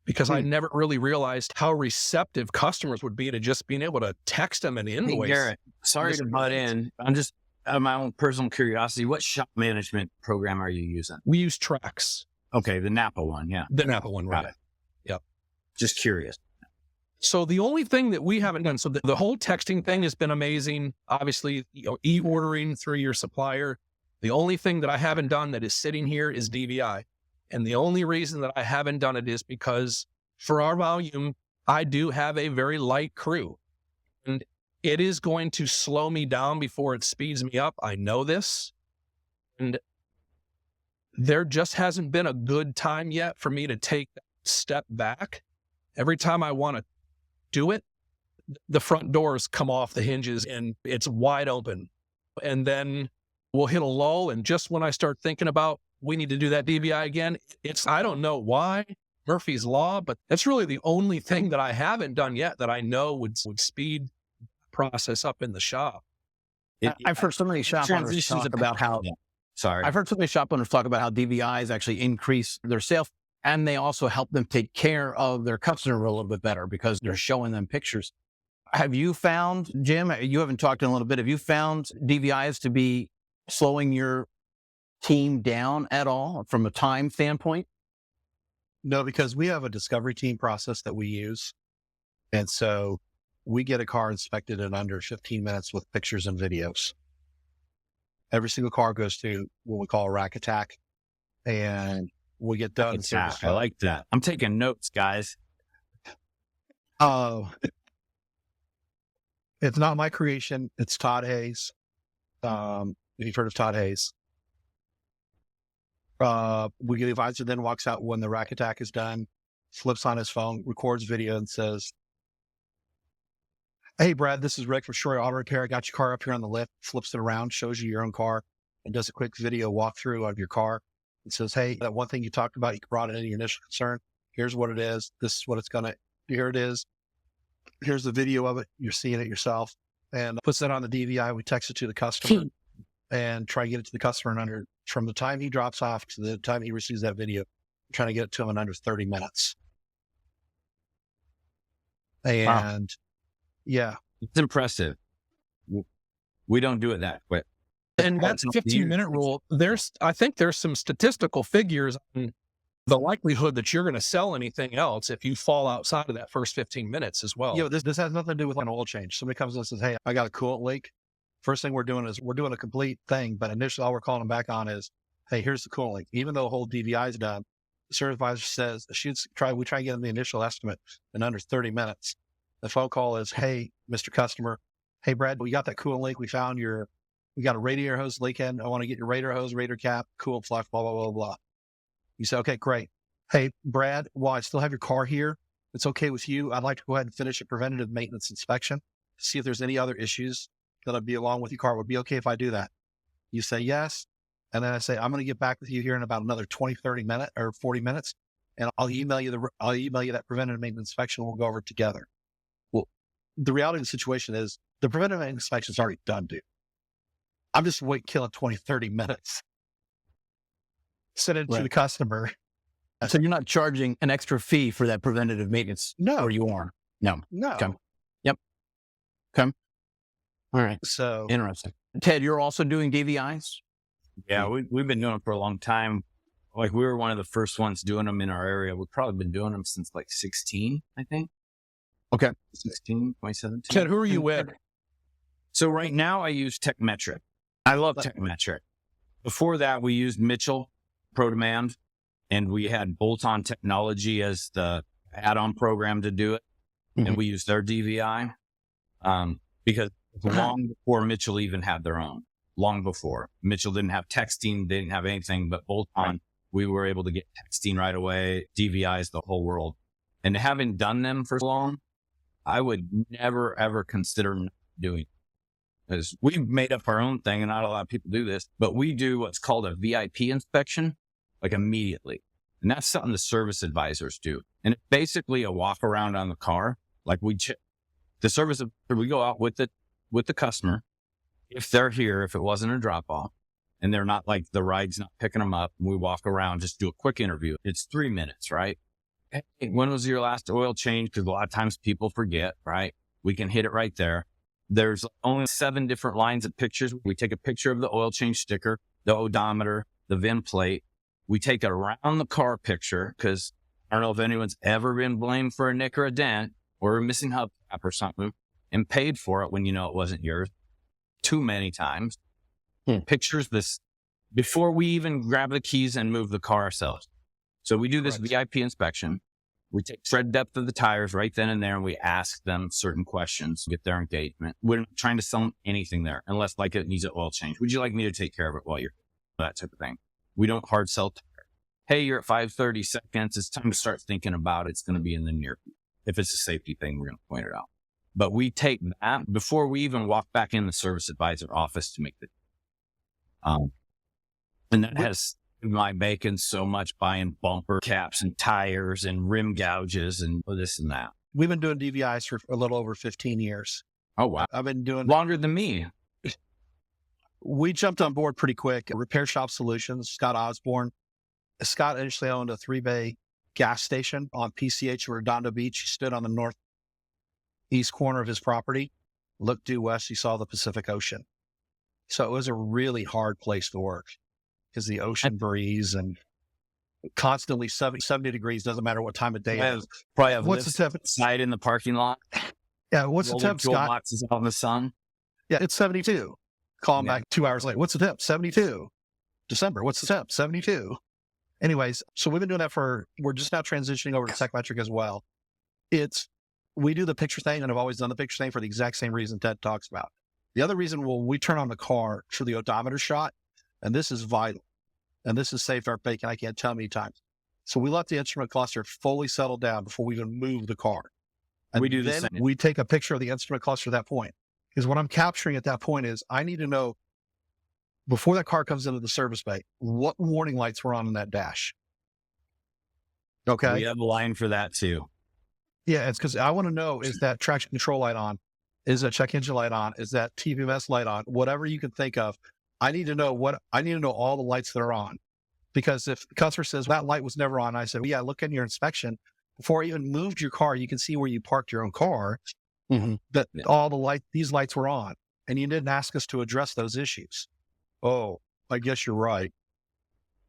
because I never really realized how receptive customers would be to just being able to text them an Hey, invoice. Garrett, sorry to butt in. I'm just out of my own personal curiosity. What shop management program are you using? We use Trax, Okay, the Napa one. Yeah. the Napa one, Got right? it. Just curious. So the only thing that we haven't done, so the whole texting thing has been amazing. Obviously, e-ordering through your supplier. The only thing that I haven't done that is sitting here is DVI. And the only reason that I haven't done it is because for our volume, I do have a very light crew. And it is going to slow me down before it speeds me up. I know this. And there just hasn't been a good time yet for me to take that step back. Every time I want to do it, the front doors come off the hinges and it's wide open. And then we'll hit a lull. And just when I start thinking about we need to do that DVI again, I don't know why, Murphy's Law, but that's really the only thing that I haven't done yet that I know would speed the process up in the shop. I've heard so many shop owners Transitions talk about how Sorry. I've heard so many shop owners talk about how DVIs actually increase their sales, and they also help them take care of their customer a little bit better because they're showing them pictures. Have you found, Jim, you haven't talked in a little bit, have you found DVIs to be slowing your team down at all from a time standpoint? No, because we have a discovery team process that we use. And so we get a car inspected in under 15 minutes with pictures and videos. Every single car goes through what we call a rack attack, and we get done. Attack. I like that. I'm taking notes, guys. It's not my creation. It's Todd Hayes. If you've heard of Todd Hayes. We get the advisor then walks out when the rack attack is done, flips on his phone, records video and says, "Hey, Brad, this is Rick from Shore Auto Repair. I got your car up here on the lift," flips it around, shows you your own car, and does a quick video walkthrough of your car. And says, "Hey, that one thing you talked about, you brought it in your initial concern. Here's what it is. This is what it's going to, here it is. Here's the video of it. You're seeing it yourself." And puts that on the DVI. We text it to the customer and try to get it to the customer in under, from the time he drops off to the time he receives that video, trying to get it to him in under 30 minutes. And yeah, It's impressive. We don't do it that quick. And that's 15-minute rule. I think there's some statistical figures on the likelihood that you're going to sell anything else if you fall outside of that first 15 minutes as well. you know, this has nothing to do with an oil change. Somebody comes in and says, "Hey, I got a coolant leak." First thing we're doing is we're doing a complete thing, but initially all we're calling them back on is, "Hey, here's the coolant leak." Even though the whole DVI is done, the service advisor says we try to get them the initial estimate in under 30 minutes. The phone call is, "Hey, Mr. Customer, hey, Brad, we got that coolant leak. We got a radiator hose leaking. I want to get your radiator hose, radiator cap, coolant flush, blah, blah, blah, blah." You say, "Okay, great. Hey, Brad, while I still have your car here, it's okay with you, I'd like to go ahead and finish a preventative maintenance inspection to see if there's any other issues that'll be along with your car. Would it be okay if I do that?" You say yes. And then I say, "I'm going to get back with you here in about another 20, 30 minutes or 40 minutes. And I'll email you that preventative maintenance inspection. We'll go over it together." Well, the reality of the situation is The preventative inspection is already done, dude. I'm just killing 20, 30 minutes. Send it to the customer. So you're not charging an extra fee for that preventative maintenance? No. Or you are? No. No. Okay. Yep. Okay. All right. So Interesting. Ted, you're also doing DVIs? Yeah, we've been doing it for a long time. Like we were one of the first ones doing them in our area. We've probably been doing them since like 16, I think. Okay. 16, 2017. Ted, who are you with? So right now I use TechMetric. I love TechMetric. Before that, we used Mitchell ProDemand, and we had Bolt-On Technology as the add-on program to do it. And we used their DVI because long before Mitchell even had their own. Long before. Mitchell didn't have texting, they didn't have anything, but Bolt-On, we were able to get texting right away, DVIs, the whole world. And having done them for so long, I would never, ever consider not doing it. Because we've made up our own thing, and not a lot of people do this, but we do what's called a VIP inspection, like immediately. And that's something the service advisors do. And it's basically a walk around on the car. Like we go out with the customer. If they're here, if it wasn't a drop off and they're not like the ride's not picking them up, we walk around, just do a quick interview. It's 3 minutes, right? Hey, when was your last oil change? Because a lot of times people forget, right? We can hit it right there. There's only 7 different lines of pictures. We take a picture of the oil change sticker, the odometer, the VIN plate. We take a around the car picture because I don't know if anyone's ever been blamed for a nick or a dent or a missing hubcap or something and paid for it when you know it wasn't yours. Too many times. Pictures this before we even grab the keys and move the car ourselves. So we do this VIP inspection. We take tread depth of the tires right then and there, and we ask them certain questions, get their engagement. We're not trying to sell them anything there, unless like it needs an oil change. Would you like me to take care of it while you're that type of thing? We don't hard sell tire. Hey, you're at 5:30 seconds. It's time to start thinking about it. It's going to be in the near future. If it's a safety thing, we're going to point it out. But we take that before we even walk back in the service advisor office to make the, and that has my bacon so much buying bumper caps and tires and rim gouges and this and that. we've been doing DVIs for a little over 15 years. Oh, wow. I've been doing Longer than me. We jumped on board pretty quick. Repair Shop Solutions, Scott Osborne. Scott initially owned a 3-bay gas station on PCH or Redondo Beach. He stood on the northeast corner of his property, looked due west, he saw the Pacific Ocean. So it was a really hard place to work because the ocean breeze and constantly 70 degrees, doesn't matter what time of day it is. Probably have What's the temp? side in the parking lot. Yeah, what's the temp, Scott? Boxes out in the sun. Yeah, it's 72. Call him back 2 hours later. What's the temp? 72. December. What's the temp? 72. Anyways, so we've been doing that we're just now transitioning over to TechMetric as well. We do the picture thing, and I've always done the picture thing for the exact same reason Ted talks about. The other reason, we turn on the car for the odometer shot, and this is vital. And this is saved our bacon, I can't tell how many times. So we let the instrument cluster fully settle down before we even move the car. And We do the then same. we take a picture of the instrument cluster at that point. Because what I'm capturing at that point is I need to know, before that car comes into the service bay, what warning lights were on in that dash. Okay. We have a line for that too. Yeah, it's because I want to know, is that traction control light on? Is that check engine light on? Is that TVMS light on? Whatever you can think of. I need to know all the lights that are on. Because if the customer says that light was never on, I said, well, yeah, look in your inspection. Before I even moved your car, you can see where you parked your own car, that these lights were on. And you didn't ask us to address those issues. Oh, I guess you're right.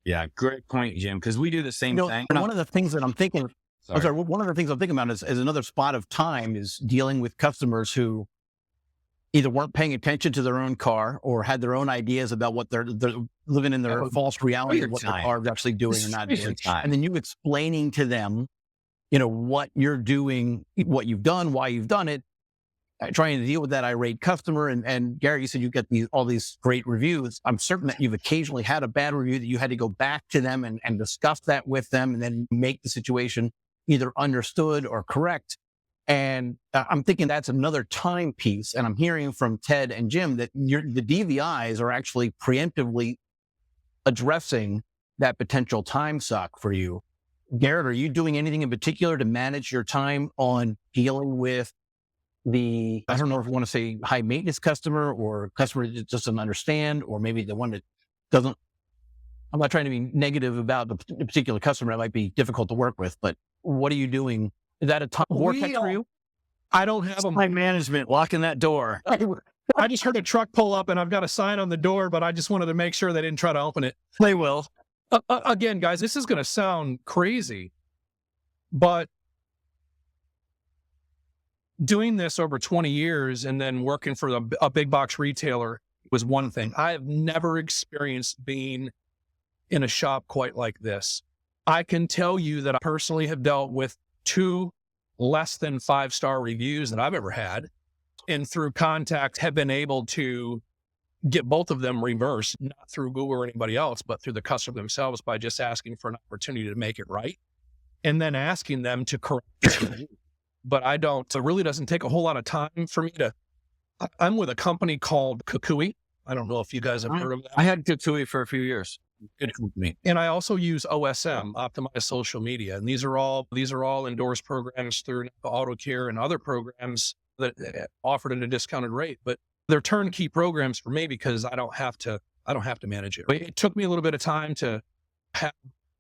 Yeah, great point, Jim, because we do the same thing. One of the things that I'm thinking, one of the things I'm thinking about is another spot of time is dealing with customers who either weren't paying attention to their own car or had their own ideas about what they're living in their false reality of what their car is actually doing or not doing. And then you explaining to them, what you're doing, what you've done, why you've done it, trying to deal with that irate customer. And Gary, you said you get all these great reviews. I'm certain that you've occasionally had a bad review that you had to go back to them and discuss that with them and then make the situation either understood or correct. And I'm thinking that's another time piece. And I'm hearing from Ted and Jim that the DVIs are actually preemptively addressing that potential time suck for you. Garrett, are you doing anything in particular to manage your time on dealing with I don't know if you want to say high maintenance customer or customer that just doesn't understand, or maybe the one that doesn't. I'm not trying to be negative about the particular customer that might be difficult to work with, but what are you doing? Is that a vortex for you? I don't have them. Time management, locking that door. I just heard a truck pull up and I've got a sign on the door, but I just wanted to make sure they didn't try to open it. They will. Again, guys, this is going to sound crazy, but doing this over 20 years and then working for a big box retailer was one thing. I have never experienced being in a shop quite like this. I can tell you that I personally have dealt with 2 less than 5-star reviews that I've ever had, and through contact have been able to get both of them reversed, not through Google or anybody else, but through the customer themselves by just asking for an opportunity to make it right and then asking them to correct it. But it really doesn't take a whole lot of time for me I'm with a company called Kukui. I don't know if you guys have heard of that. I had Kukui for a few years. Good company. And I also use OSM, Optimize Social Media. And these are all endorsed programs through AutoCare and other programs that offered at a discounted rate. But they're turnkey programs for me because I don't have to manage it. It took me a little bit of time to have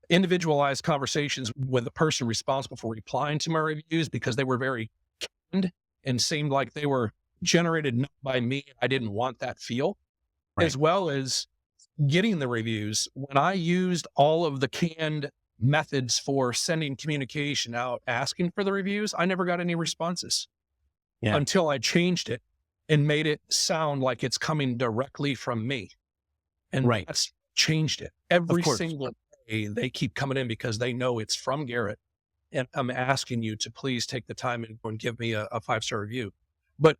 individualized conversations with the person responsible for replying to my reviews because they were very canned and seemed like they were generated not by me. I didn't want that feel, as well as getting the reviews. When I used all of the canned methods for sending communication out, asking for the reviews, I never got any responses until I changed it and made it sound like it's coming directly from me. And that's changed it. Every single day they keep coming in because they know it's from Garrett. And I'm asking you to please take the time and give me a 5-star review. But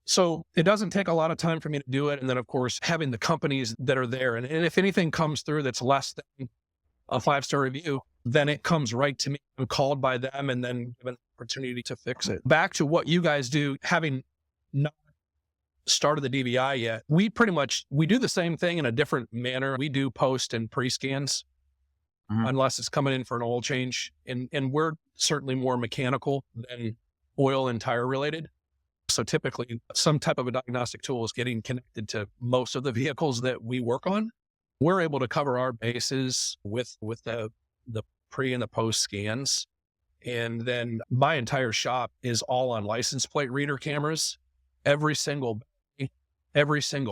so it doesn't take a lot of time for me to do it. And then, of course, having the companies that are there. And if anything comes through that's less than a 5-star review, then it comes right to me. I'm called by them and then given an opportunity to fix it. Back to what you guys do, having not started the DVI yet, we do the same thing in a different manner. We do post and pre-scans unless it's coming in for an oil change. And we're certainly more mechanical than oil and tire related. So typically some type of a diagnostic tool is getting connected to most of the vehicles that we work on. We're able to cover our bases with the pre and the post scans. And then my entire shop is all on license plate reader cameras. Every single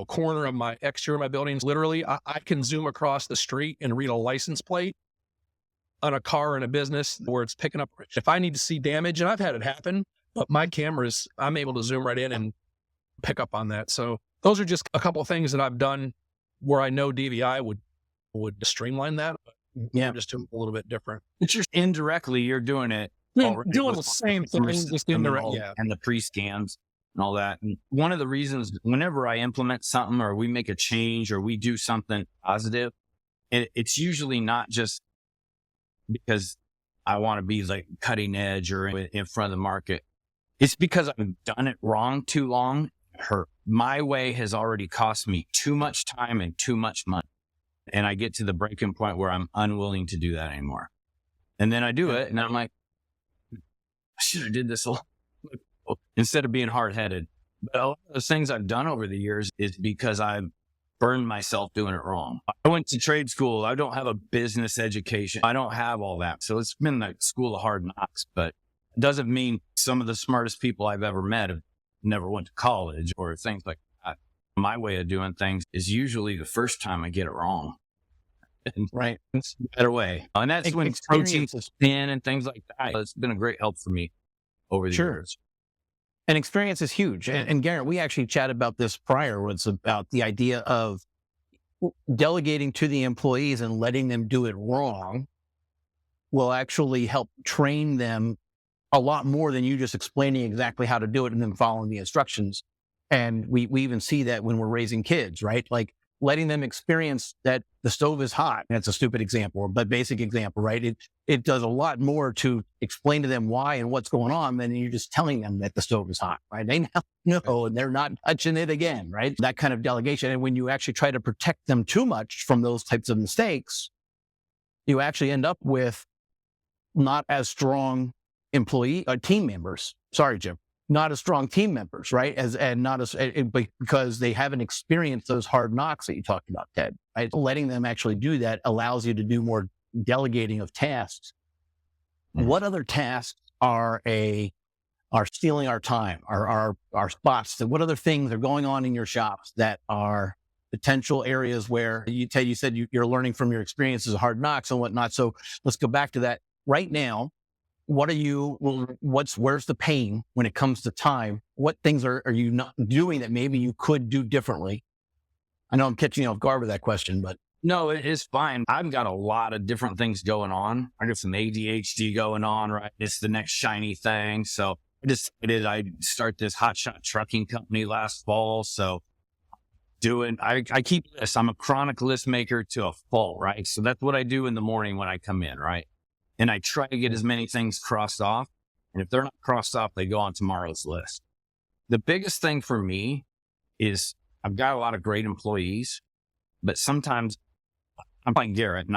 corner of my exterior of my buildings, literally, I can zoom across the street and read a license plate on a car in a business where it's picking up. If I need to see damage, and I've had it happen, but my cameras, I'm able to zoom right in and pick up on that. So those are just a couple of things that I've done where I know DVI would streamline that. But just a little bit different. It's just indirectly, you're doing it. Doing the same thing, just indirect. And the pre-scans and all that. And one of the reasons, whenever I implement something or we make a change or we do something positive, it's usually not just because I want to be like cutting edge or in front of the market. It's because I've done it wrong too long. My way has already cost me too much time and too much money. And I get to the breaking point where I'm unwilling to do that anymore. And then I do it and I'm like, I should have did this instead of being hard-headed. But a lot of those things I've done over the years is because I've burned myself doing it wrong. I went to trade school. I don't have a business education. I don't have all that. So it's been like school of hard knocks, but it doesn't mean some of the smartest people I've ever met have never went to college or things like that. My way of doing things is usually the first time I get it wrong. Right. It's a better way. And that's when proteins is thin and things like that. It's been a great help for me over the years. And experience is huge. And Garrett, we actually chatted about this prior. It's about the idea of delegating to the employees and letting them do it wrong will actually help train them a lot more than you just explaining exactly how to do it and then following the instructions. And we even see that when we're raising kids, right? Like letting them experience that the stove is hot. That's a stupid example, but basic example, right? It does a lot more to explain to them why and what's going on than you're just telling them that the stove is hot, right? They now know and they're not touching it again, right? That kind of delegation. And when you actually try to protect them too much from those types of mistakes, you actually end up with not as strong team members. Sorry, Jim. not as strong team members, right? Because they haven't experienced those hard knocks that you talked about, Ted. Right? Letting them actually do that allows you to do more delegating of tasks. What other tasks are stealing our time, our spots? What other things are going on in your shops that are potential areas where you said you're learning from your experiences of hard knocks and whatnot. So let's go back to that right now. Where's the pain when it comes to time? What things are you not doing that maybe you could do differently? I know I'm catching you off guard with that question, but. No, it is fine. I've got a lot of different things going on. I got some ADHD going on, right? It's the next shiny thing. So I start this hotshot trucking company last fall. So I keep lists. I'm a chronic list maker to a fault, right? So that's what I do in the morning when I come in, right? And I try to get as many things crossed off. And if they're not crossed off, they go on tomorrow's list. The biggest thing for me is I've got a lot of great employees, but sometimes I'm like Garrett, and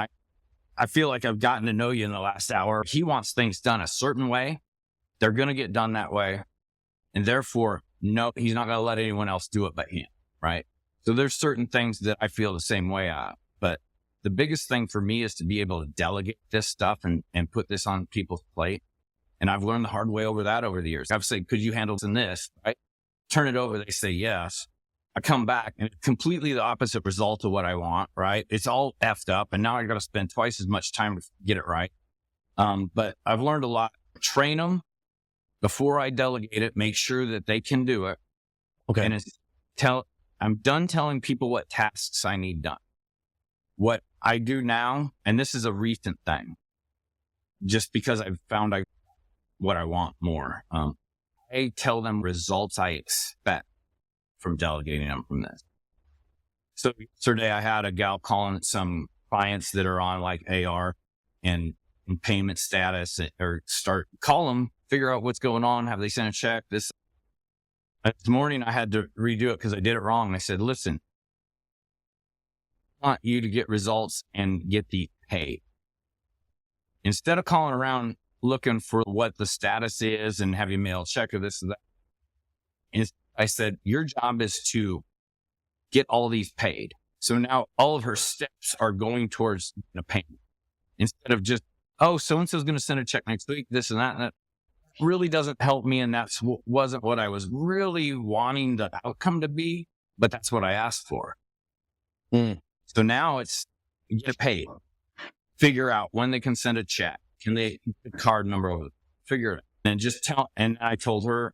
I feel like I've gotten to know you in the last hour. He wants things done a certain way. They're going to get done that way. And therefore, no, he's not going to let anyone else do it but him, right? So there's certain things that I feel the same way at. But the biggest thing for me is to be able to delegate this stuff and put this on people's plate. And I've learned the hard way over the years. I've said, could you handle this, right? Turn it over. They say yes. I come back and it's completely the opposite result of what I want, right? It's all effed up. And now I got to spend twice as much time to get it right. But I've learned a lot. Train them before I delegate it. Make sure that they can do it. Okay. And I'm done telling people what tasks I need done. What I do now, and this is a recent thing, just because I've found what I want more. I tell them results I expect from delegating them from this. So yesterday I had a gal calling some clients that are on like AR and payment status, or call them, figure out what's going on. Have they sent a check? This morning I had to redo it because I did it wrong. And I said, listen, I want you to get results and get the paid. Instead of calling around looking for what the status is and have you mail a check or this or that. I said, your job is to get all these paid. So now all of her steps are going towards the payment instead of just, oh, so-and-so's going to send a check next week, this and that. And that really doesn't help me. And that wasn't what I was really wanting the outcome to be, but that's what I asked for. So now it's get paid, figure out when they can send a check. Can they the card number over? Figure it out. And just and I told her,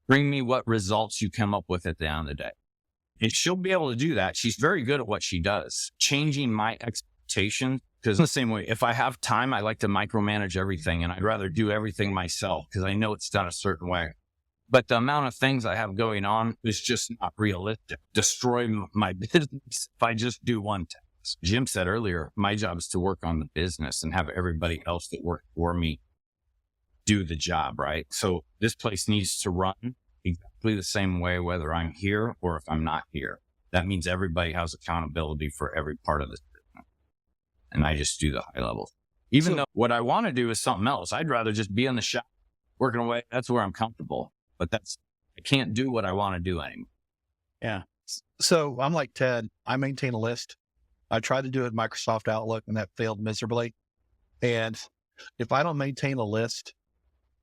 bring me what results you come up with at the end of the day. And she'll be able to do that. She's very good at what she does. Changing my expectations, because in the same way, if I have time, I like to micromanage everything, and I'd rather do everything myself because I know it's done a certain way. But the amount of things I have going on is just not realistic. Destroy my business if I just do one task. Jim said earlier, my job is to work on the business and have everybody else that works for me do the job, right? So this place needs to run exactly the same way, whether I'm here or if I'm not here. That means everybody has accountability for every part of this business. And I just do the high levels. Even though what I want to do is something else. I'd rather just be in the shop working away. That's where I'm comfortable. But I can't do what I want to do anymore. Yeah. So I'm like Ted. I maintain a list. I tried to do it in Microsoft Outlook and that failed miserably. And if I don't maintain a list,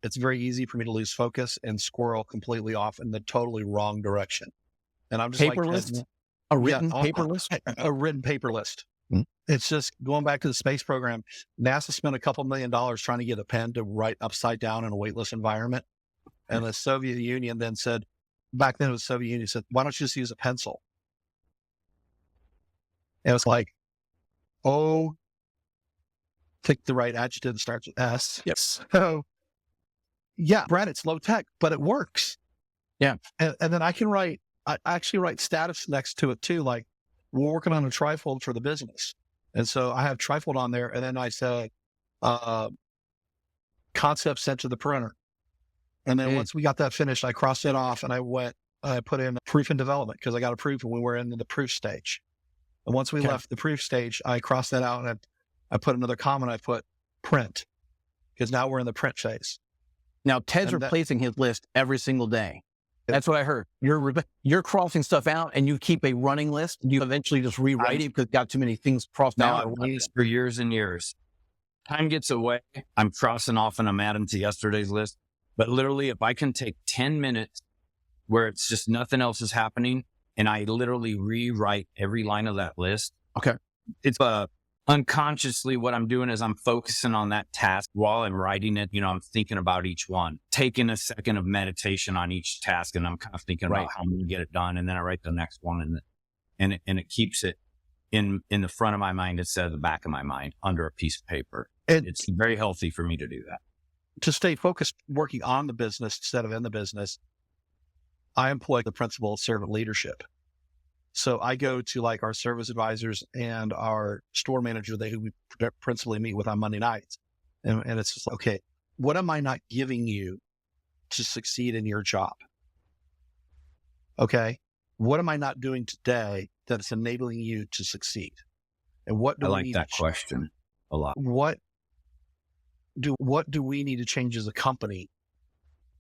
it's very easy for me to lose focus and squirrel completely off in the totally wrong direction. And I'm just paper list? A written paper list? A written paper list. Hmm. It's just going back to the space program. NASA spent a couple $1 million trying to get a pen to write upside down in a weightless environment. And the Soviet Union then said, back then it was Soviet Union, said, why don't you just use a pencil? And it was like, oh, pick the right adjective that starts with S. Yes. So, yeah, Brad, it's low tech, but it works. Yeah. And then I actually write status next to it too. Like, we're working on a trifold for the business. And so I have trifold on there. And then I say, concept sent to the printer. And then once we got that finished, I crossed it off and I put in proof and development because I got approved when we were in the proof stage. And once we left the proof stage, I crossed that out and I put another comment. I put print because now we're in the print phase. Now, Ted's And that- replacing his list every single day. That's what I heard. You're crossing stuff out and you keep a running list. You eventually just rewrite it because you got too many things crossed No, out. I've done this for years and years. Time gets away. I'm crossing off and I'm adding to yesterday's list. But literally, if I can take 10 minutes where it's just nothing else is happening and I literally rewrite every line of that list. Okay. It's unconsciously what I'm doing is I'm focusing on that task while I'm writing it. You know, I'm thinking about each one, taking a second of meditation on each task. And I'm kind of thinking Right. about how I'm going to get it done. And then I write the next one and it keeps it in the front of my mind instead of the back of my mind under a piece of paper. And It's very healthy for me to do that. to stay focused, working on the business instead of in the business, I employ the principle of servant leadership. So I go to like our service advisors and our store manager, who we principally meet with on Monday nights. And it's just, okay, what am I not giving you to succeed in your job? Okay. What am I not doing today that's enabling you to succeed? And what do I we like need that to question a lot. what do we need to change as a company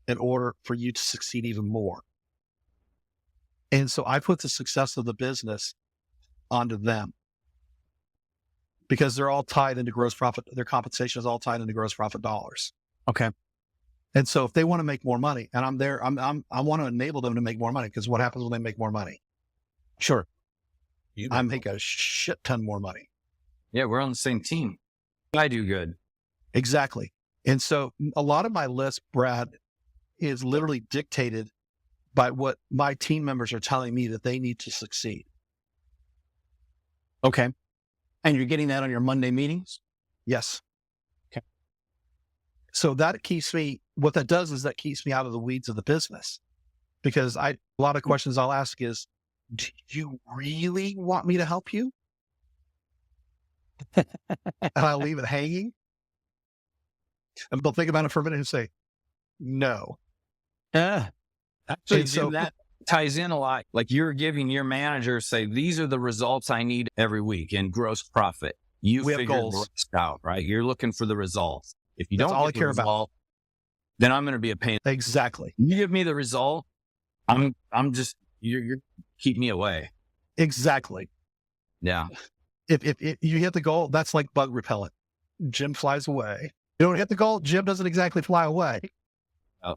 in order for you to succeed even more? And so I put the success of the business onto them because they're all tied into gross profit. Their compensation is all tied into gross profit dollars. Okay. And so if they want to make more money and I'm there, I want to enable them to make more money, because what happens when they make more money? Sure. I make a shit ton more money. Yeah, we're on the same team. I do good. Exactly. And so a lot of my list, Brad, is literally dictated by what my team members are telling me that they need to succeed. Okay. And you're getting that on your Monday meetings? Yes. Okay. So that keeps me, what that does is that keeps me out of the weeds of the business, because a lot of questions I'll ask is, do you really want me to help you? And I leave it hanging. And they'll think about it for a minute and say, no. Actually, And so- Jim, that ties in a lot. Like you're giving your manager, say, these are the results I need every week in gross profit. You We have figure the goals. rest out, right? You're looking for the results. If you That's don't all get I care the about. result, then I'm going to be a pain. Exactly. You give me the result, I'm just, you're keep me away. Exactly. Yeah. If you hit the goal, that's like bug repellent. Jim flies away. You don't hit the goal, Jim doesn't exactly fly away. All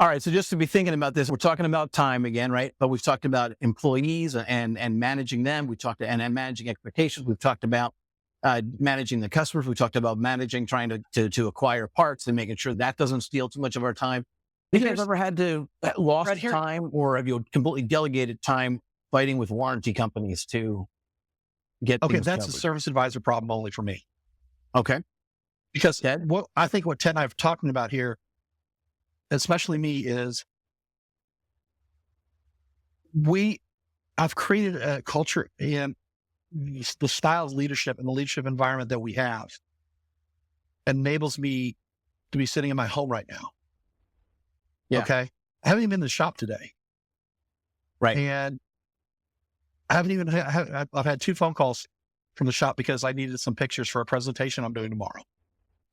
right. So just to be thinking about this, we're talking about time again, right? But we've talked about employees and managing them. We talked and managing expectations. We've talked about managing the customers. We talked about trying to acquire parts and making sure that doesn't steal too much of our time. Have you guys ever had to lost Right here. time, or have you completely delegated time fighting with warranty companies to get Okay, things that's a covered? service advisor problem only for me. Okay. Because Ted? what Ted and I are talking about here, especially me, is I've created a culture in the styles leadership and the leadership environment that we have enables me to be sitting in my home right now. Yeah. Okay. I haven't even been to the shop today. Right. And I haven't even I've had 2 phone calls from the shop because I needed some pictures for a presentation I'm doing tomorrow.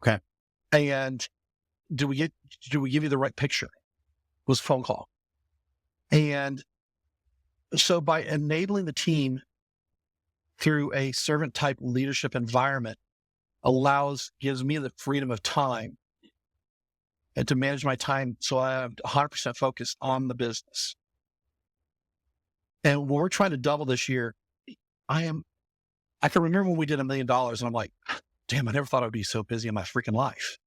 Okay. And do we give you the right picture? Was a phone call. And so by enabling the team through a servant type leadership environment gives me the freedom of time and to manage my time. So I have 100% focus on the business. And when we're trying to double this year, I can remember when we did $1 million and I'm like, damn, I never thought I would be so busy in my freaking life.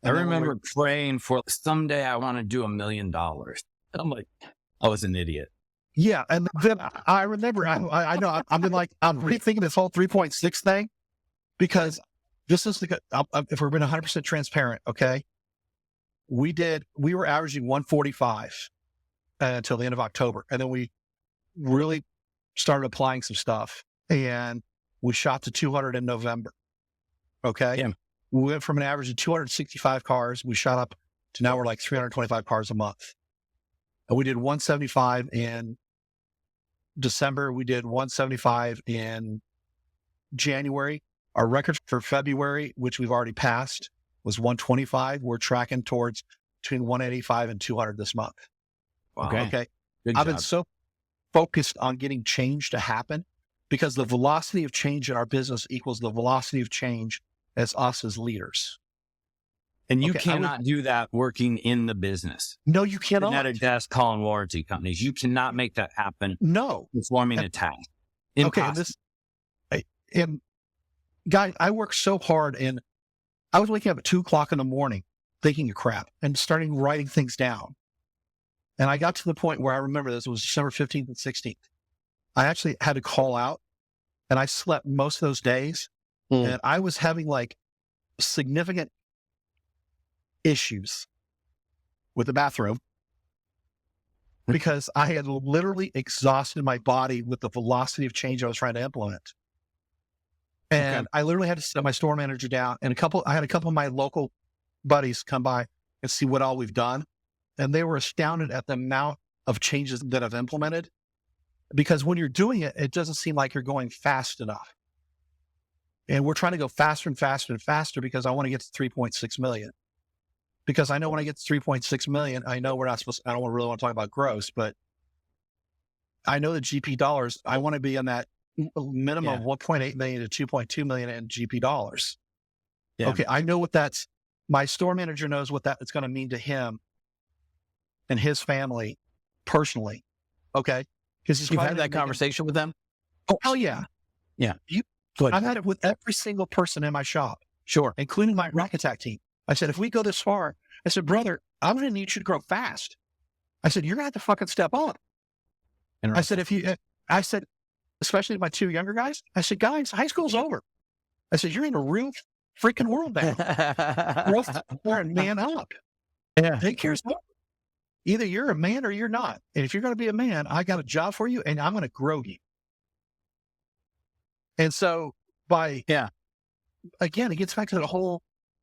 I And then when remember praying for someday I want to do $1 million. I'm like, I was an idiot. Yeah. And then I remember, I know I'm rethinking this whole 3.6 thing, because this is if we're being 100% transparent. Okay. We were averaging 145 until the end of October. And then we really started applying some stuff and we shot to 200 in November. Okay. Yeah. We went from an average of 265 cars. We shot up to now we're like 325 cars a month. And we did 175 in December. We did 175 in January. Our record for February, which we've already passed, was 125. We're tracking towards between 185 and 200 this month. Wow. Okay. Good I've job. been so focused on getting change to happen because the velocity of change in our business equals the velocity of change as us as leaders. And you Okay, cannot do that working in the business. No, you Sitting cannot. at a desk calling warranty companies. You cannot make that happen No. performing a task. Okay. Impossible. And guys, I work so hard, and I was waking up at 2:00 in the morning thinking of crap and starting writing things down. And I got to the point where I remember this was December 15th and 16th. I actually had to call out, and I slept most of those days. And I was having like significant issues with the bathroom because I had literally exhausted my body with the velocity of change I was trying to implement. And I literally had to sit my store manager down, and I had a couple of my local buddies come by and see what all we've done. And they were astounded at the amount of changes that I've implemented, because when you're doing it, it doesn't seem like you're going fast enough. And we're trying to go faster and faster and faster because I want to get to 3.6 million. Because I know when I get to 3.6 million, I know we're not supposed to, I don't really want to talk about gross, but I know the GP dollars, I want to be in that minimum of 1.8 million to 2.2 million in GP dollars. Yeah. Okay. I know what my store manager knows what it's going to mean to him and his family personally. Okay. Because You've had that conversation with them? Oh, hell yeah. Yeah. I've had it with every single person in my shop, Sure. including my Rack Attack team. I said, if we go this far, I said, brother, I'm going to need you to grow fast. I said, you're going to have to fucking step up. I said, especially my two younger guys, I said, guys, high school's over. I said, you're in a real freaking world now. Grow and man up. Yeah. Take care of yourself. Either you're a man or you're not. And if you're going to be a man, I got a job for you and I'm going to grow you. And so again, it gets back to the whole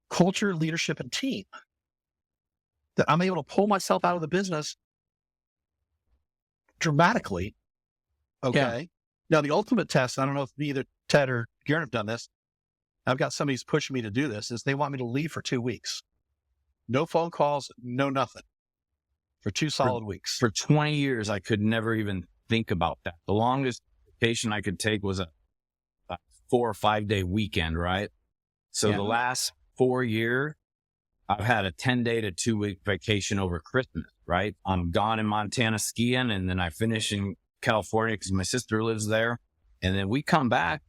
culture, leadership, and team that I'm able to pull myself out of the business dramatically. Okay. Yeah. Now the ultimate test, I don't know if either Ted or Garrett have done this. I've got somebody who's pushing me to do this, is they want me to leave for 2 weeks. No phone calls, no nothing for 2 solid weeks. For 20 years, I could never even think about that. The longest vacation I could take was a 4 or 5 day weekend, right? So the last 4 years, I've had a 10-day to 2-week vacation over Christmas, right? I'm gone in Montana skiing, and then I finish in California because my sister lives there. And then we come back.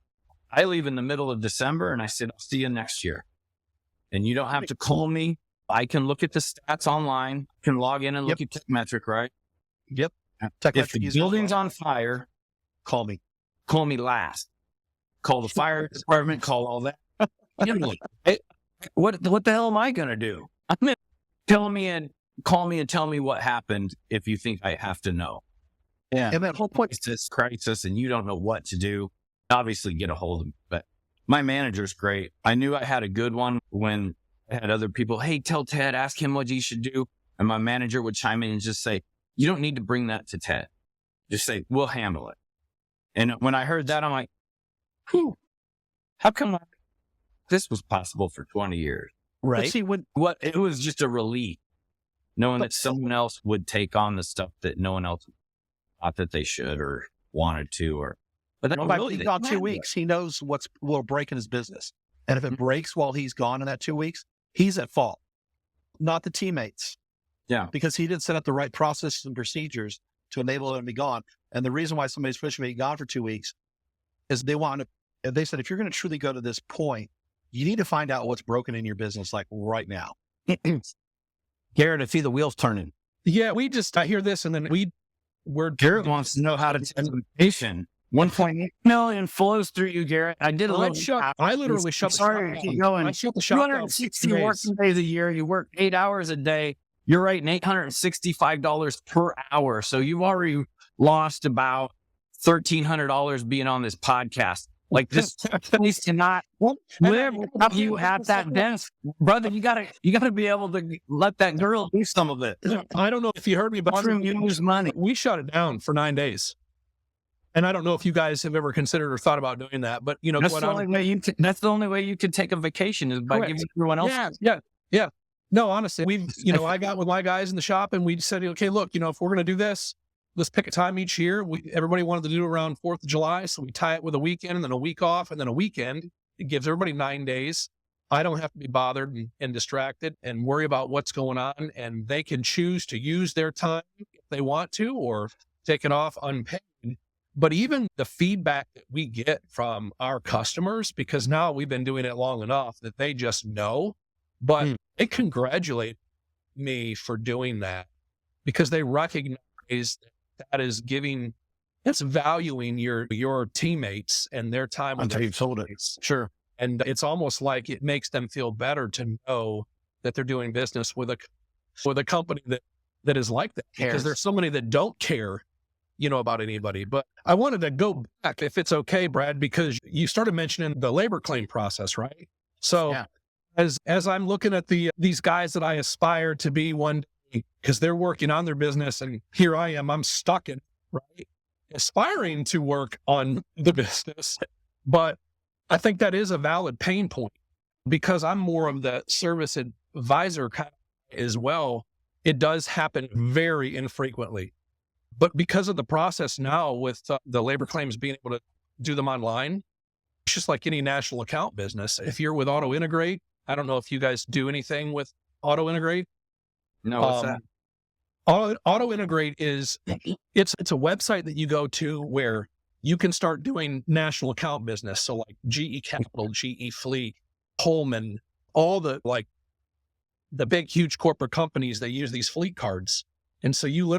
I leave in the middle of December, and I said, I'll see you next year. And you don't have to call me. I can look at the stats online, can log in and look at TechMetric, right? Yep. If the building's on fire, call me. Call me last. Call the fire department, call all that. What the hell am I going to do? I mean, call me and tell me what happened if you think I have to know. Yeah. And that whole point, It's this crisis and you don't know what to do. Obviously get a hold of me, but my manager's great. I knew I had a good one when I had other people, hey, tell Ted, ask him what he should do. And my manager would chime in and just say, you don't need to bring that to Ted. Just say, we'll handle it. And when I heard that, I'm like, whew, how come this was possible for 20 years? Right. but see, It was just a relief knowing that someone else would take on the stuff that no one else thought that they should or wanted to, but that by really being gone 2 weeks, he knows what will break in his business. And if it breaks while he's gone in that 2 weeks, he's at fault, not the teammates. Yeah. Because he didn't set up the right processes and procedures to enable him to be gone. And the reason why somebody's pushing me to be gone for 2 weeks is they said, if you're going to truly go to this point, you need to find out what's broken in your business, like right now. Garrett, I see the wheels turning. Yeah, I hear this, and then Garrett wants to know how to test the patient. 1.8 million flows through you, Garrett. I did a little. I literally shut the shop Sorry, down. keep going. I shut the shop down. 260 working days a year. You work 8 hours a day. You're writing $865 per hour. So you've already lost about $1,300 being on this podcast. Like this place cannot live without you at that desk, brother. You gotta be able to let that girl do some of it. I don't know if you heard me, but You lose money. we shut it down for 9 days. And I don't know if you guys have ever considered or thought about doing that, but you know, That's the only way that's the only way you could take a vacation is by Correct. giving everyone else. Yeah. No, honestly, I got with my guys in the shop and we said, okay, look, if we're going to do this, let's pick a time each year. Everybody wanted to do it around 4th of July. So we tie it with a weekend and then a week off and then a weekend. It gives everybody 9 days. I don't have to be bothered and distracted and worry about what's going on. And they can choose to use their time if they want to, or take it off unpaid. But even the feedback that we get from our customers, because now we've been doing it long enough that they just know, but they congratulate me for doing that because they recognize that is it's valuing your teammates and their time. Until you've sold it. Sure. And it's almost like it makes them feel better to know that they're doing business with a company that is like that. Because there's so many that don't care, about anybody. But I wanted to go back, if it's okay, Brad, because you started mentioning the labor claim process, right? So as I'm looking at these guys that I aspire to be one day, because they're working on their business and here I am, I'm stuck in, right? Aspiring to work on the business. But I think that is a valid pain point because I'm more of the service advisor kind of as well. It does happen very infrequently. But because of the process now with the labor claims being able to do them online, it's just like any national account business. If you're with Auto Integrate, I don't know if you guys do anything with Auto Integrate. No, what's that? Auto Integrate it's a website that you go to where you can start doing national account business. So like GE Capital, GE Fleet, Holman, all the big, huge corporate companies, they use these fleet cards. And so you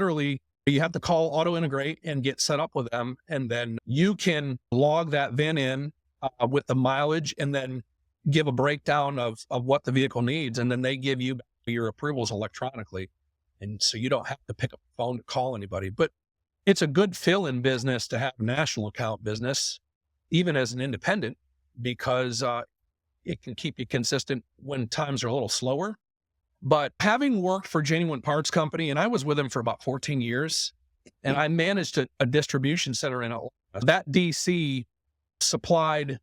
have to call Auto Integrate and get set up with them. And then you can log that VIN in with the mileage and then give a breakdown of what the vehicle needs. And then they give you your approvals electronically. And so you don't have to pick up the phone to call anybody. But it's a good fill-in business to have national account business, even as an independent, because it can keep you consistent when times are a little slower. But having worked for Genuine Parts Company, and I was with them for about 14 years, and I managed a distribution center in Atlanta. That DC supplied,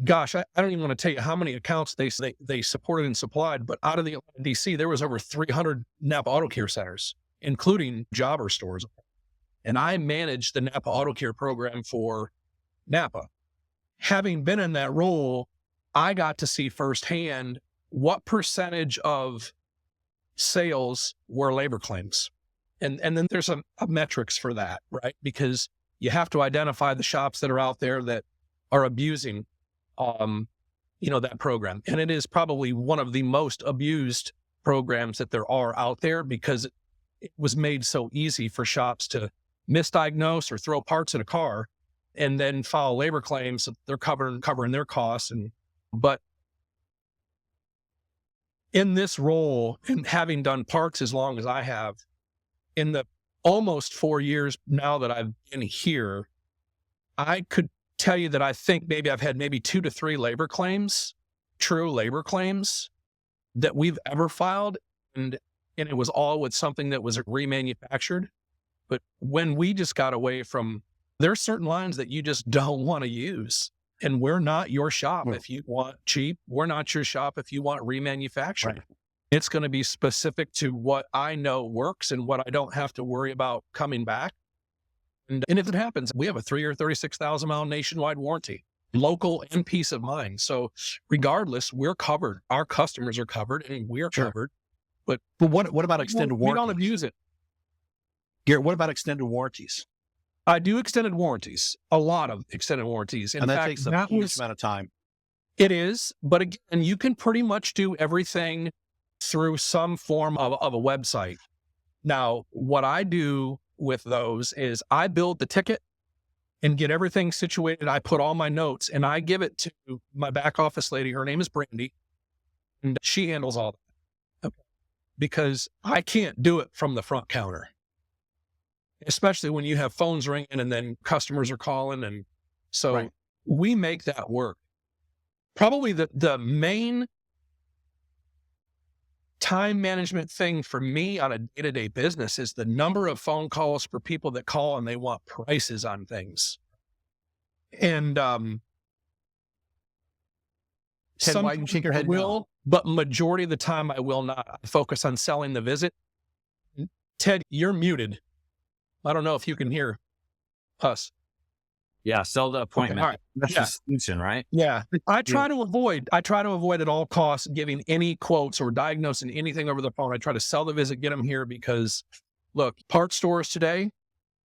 gosh, I don't even want to tell you how many accounts they supported and supplied, but out of the DC, there was over 300 Napa Auto Care centers, including jobber stores. And I managed the Napa Auto Care program for Napa. Having been in that role, I got to see firsthand what percentage of sales were labor claims. And then there's a metrics for that, right? Because you have to identify the shops that are out there that are abusing, that program. And it is probably one of the most abused programs that there are out there because it was made so easy for shops to misdiagnose or throw parts in a car and then file labor claims. They're covering their costs. But in this role and having done parts as long as I have, in the almost 4 years now that I've been here, I could tell you that I think maybe I've had 2 to 3 labor claims, true labor claims that we've ever filed. And it was all with something that was remanufactured. But when we just got away from, there's certain lines that you just don't want to use. And we're not your shop if you want cheap. We're not your shop if you want remanufactured. Right. It's going to be specific to what I know works and what I don't have to worry about coming back. And if it happens, we have a 3-year, 36,000 mile nationwide warranty, local and peace of mind. So regardless, we're covered. Our customers are covered and we're covered. But what about extended warranties? We don't abuse it. Garrett, what about extended warranties? I do extended warranties, a lot of extended warranties. In and that fact, takes a huge amount of time. It is, but again, you can pretty much do everything through some form of a website. Now, what I do with those is I build the ticket and get everything situated. I put all my notes and I give it to my back office lady. Her name is Brandy, and she handles all that. Okay. Because I can't do it from the front counter. Especially when you have phones ringing and then customers are calling. And so we make that work. Probably the main time management thing for me on a day-to-day business is the number of phone calls for people that call and they want prices on things. And Ted, why you shake your head? will, but majority of the time I will not. I focus on selling the visit. Ted, you're muted. I don't know if you can hear us. Yeah, sell the appointment. Okay, all right. That's Yeah. the solution, right? Yeah. I try to avoid at all costs giving any quotes or diagnosing anything over the phone. I try to sell the visit, get them here because look, parts stores today,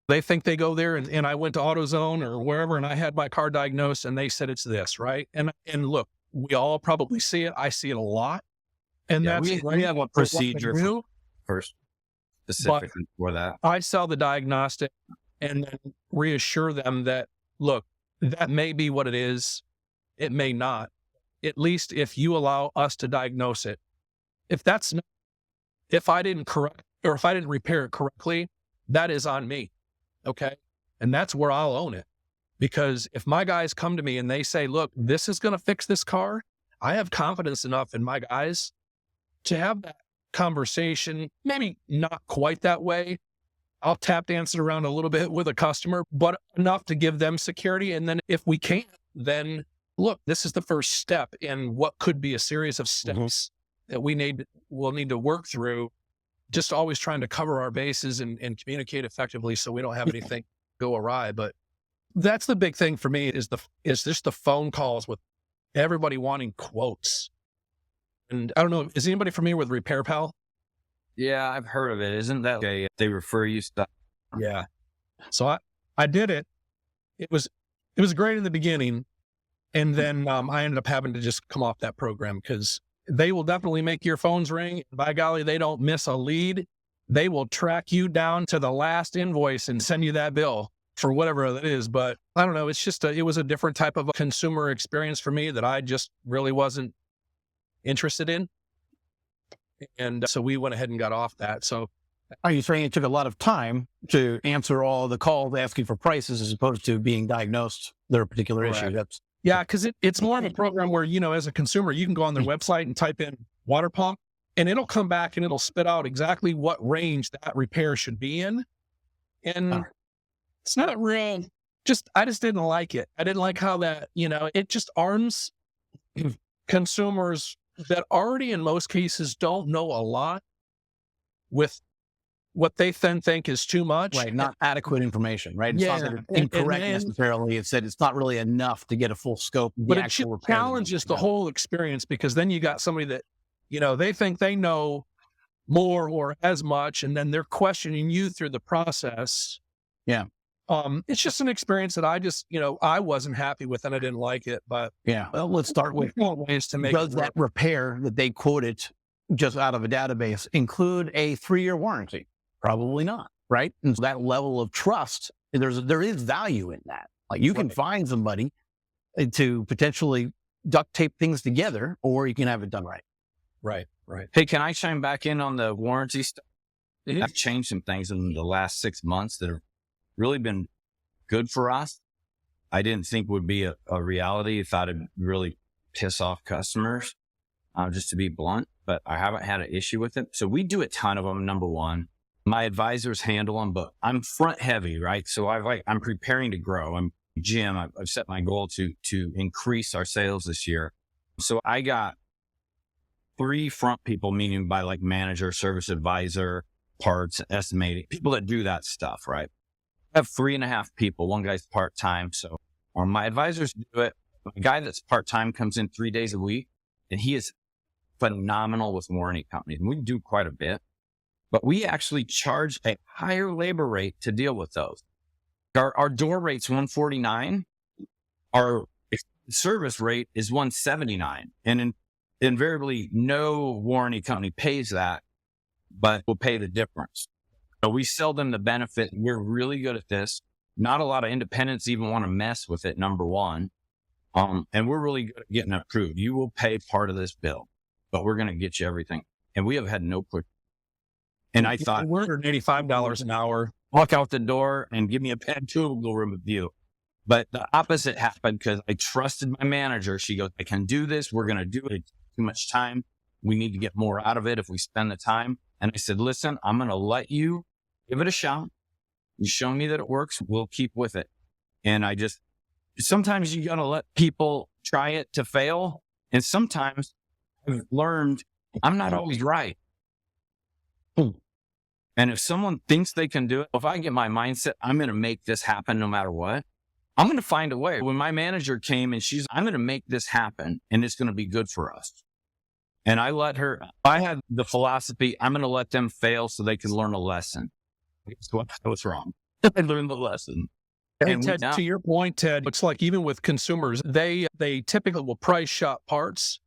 they think they go there and I went to AutoZone or wherever and I had my car diagnosed and they said it's this, right? And look, we all probably see it. I see it a lot. And Yeah, that's we have a procedure first specifically for that. I sell the diagnostic and then reassure them that, look, that may be what it is. It may not. At least if you allow us to diagnose it. If I didn't correct or if I didn't repair it correctly, that is on me. Okay. And that's where I'll own it. Because if my guys come to me and they say, look, this is going to fix this car, I have confidence enough in my guys to have that conversation, maybe not quite that way. I'll tap dance it around a little bit with a customer, but enough to give them security. And then if we can't, then look, this is the first step in what could be a series of steps that we'll need to work through, just always trying to cover our bases and communicate effectively so we don't have anything go awry. But that's the big thing for me is just the phone calls with everybody wanting quotes. And I don't know, is anybody familiar with Repair Pal? Yeah, I've heard of it. Isn't that okay? They refer you stuff. Yeah. So I did it. It was great in the beginning. And then I ended up having to just come off that program because they will definitely make your phones ring. By golly, they don't miss a lead. They will track you down to the last invoice and send you that bill for whatever that is. But I don't know. It's just it was a different type of a consumer experience for me that I just really wasn't interested in. And so we went ahead and got off that. So Are you saying it took a lot of time to answer all the calls asking for prices as opposed to being diagnosed their particular issue? Correct. Yeah, because it's more of a program where, as a consumer, you can go on their website and type in water pump and it'll come back and it'll spit out exactly what range that repair should be in. And it's not real. I just didn't like it. I didn't like how that, it just arms consumers that already in most cases don't know a lot with what they then think is too much. Right, not adequate information, right? It's Yeah, not that it's incorrect and necessarily. It's that it's not really enough to get a full scope of the But it actual repair that challenges needs to the go. whole experience because then you got somebody that, they think they know more or as much, and then they're questioning you through the process. Yeah. It's just an experience that I just, I wasn't happy with and I didn't like it, but Yeah. Well, let's start with, ways to make does it that work. repair that they quoted just out of a database include a 3-year warranty? Probably not, right? And so that level of trust, there is value in that. Like you can Right. find somebody to potentially duct tape things together, or you can have it done right. Right. Hey, can I chime back in on the warranty stuff? Mhm. I've changed some things in the last 6 months that have really been good for us. I didn't think would be a reality. I thought it'd really piss off customers, just to be blunt, but I haven't had an issue with it. So we do a ton of them, number one. My advisors handle them, but I'm front heavy, right? So I'm preparing to grow. I'm Jim. I've set my goal to increase our sales this year. So I got 3 front people, meaning by like manager, service advisor, parts, estimating, people that do that stuff, right? I have 3.5 people. One guy's part-time. So my advisors do it. A guy that's part-time comes in 3 days a week and he is phenomenal with warranty companies. And we do quite a bit, but we actually charge a higher labor rate to deal with those. Our door rate's $149. Our service rate is $179. And invariably no warranty company pays that, but will pay the difference. So we sell them the benefit. We're really good at this. Not a lot of independents even want to mess with it, number one. And we're really good at getting it approved. You will pay part of this bill, but we're going to get you everything. And we have had no push. And I thought, We're $85 an hour. walk out the door and give me a pen too, we'll go review. But the opposite happened because I trusted my manager. She goes, I can do this. We're going to do it. Too much time. We need to get more out of it if we spend the time. And I said, listen, I'm going to let you give it a shot. You show me that it works. We'll keep with it. And sometimes you got to let people try it to fail. And sometimes I've learned I'm not always right. And if someone thinks they can do it, if I get my mindset, I'm going to make this happen no matter what, I'm going to find a way. When my manager came and I'm going to make this happen and it's going to be good for us. And I had the philosophy, I'm going to let them fail so they can learn a lesson. Guess what? I was wrong. I learned the lesson. And Ted, to your point, Ted, it's like even with consumers, they typically will price shop parts,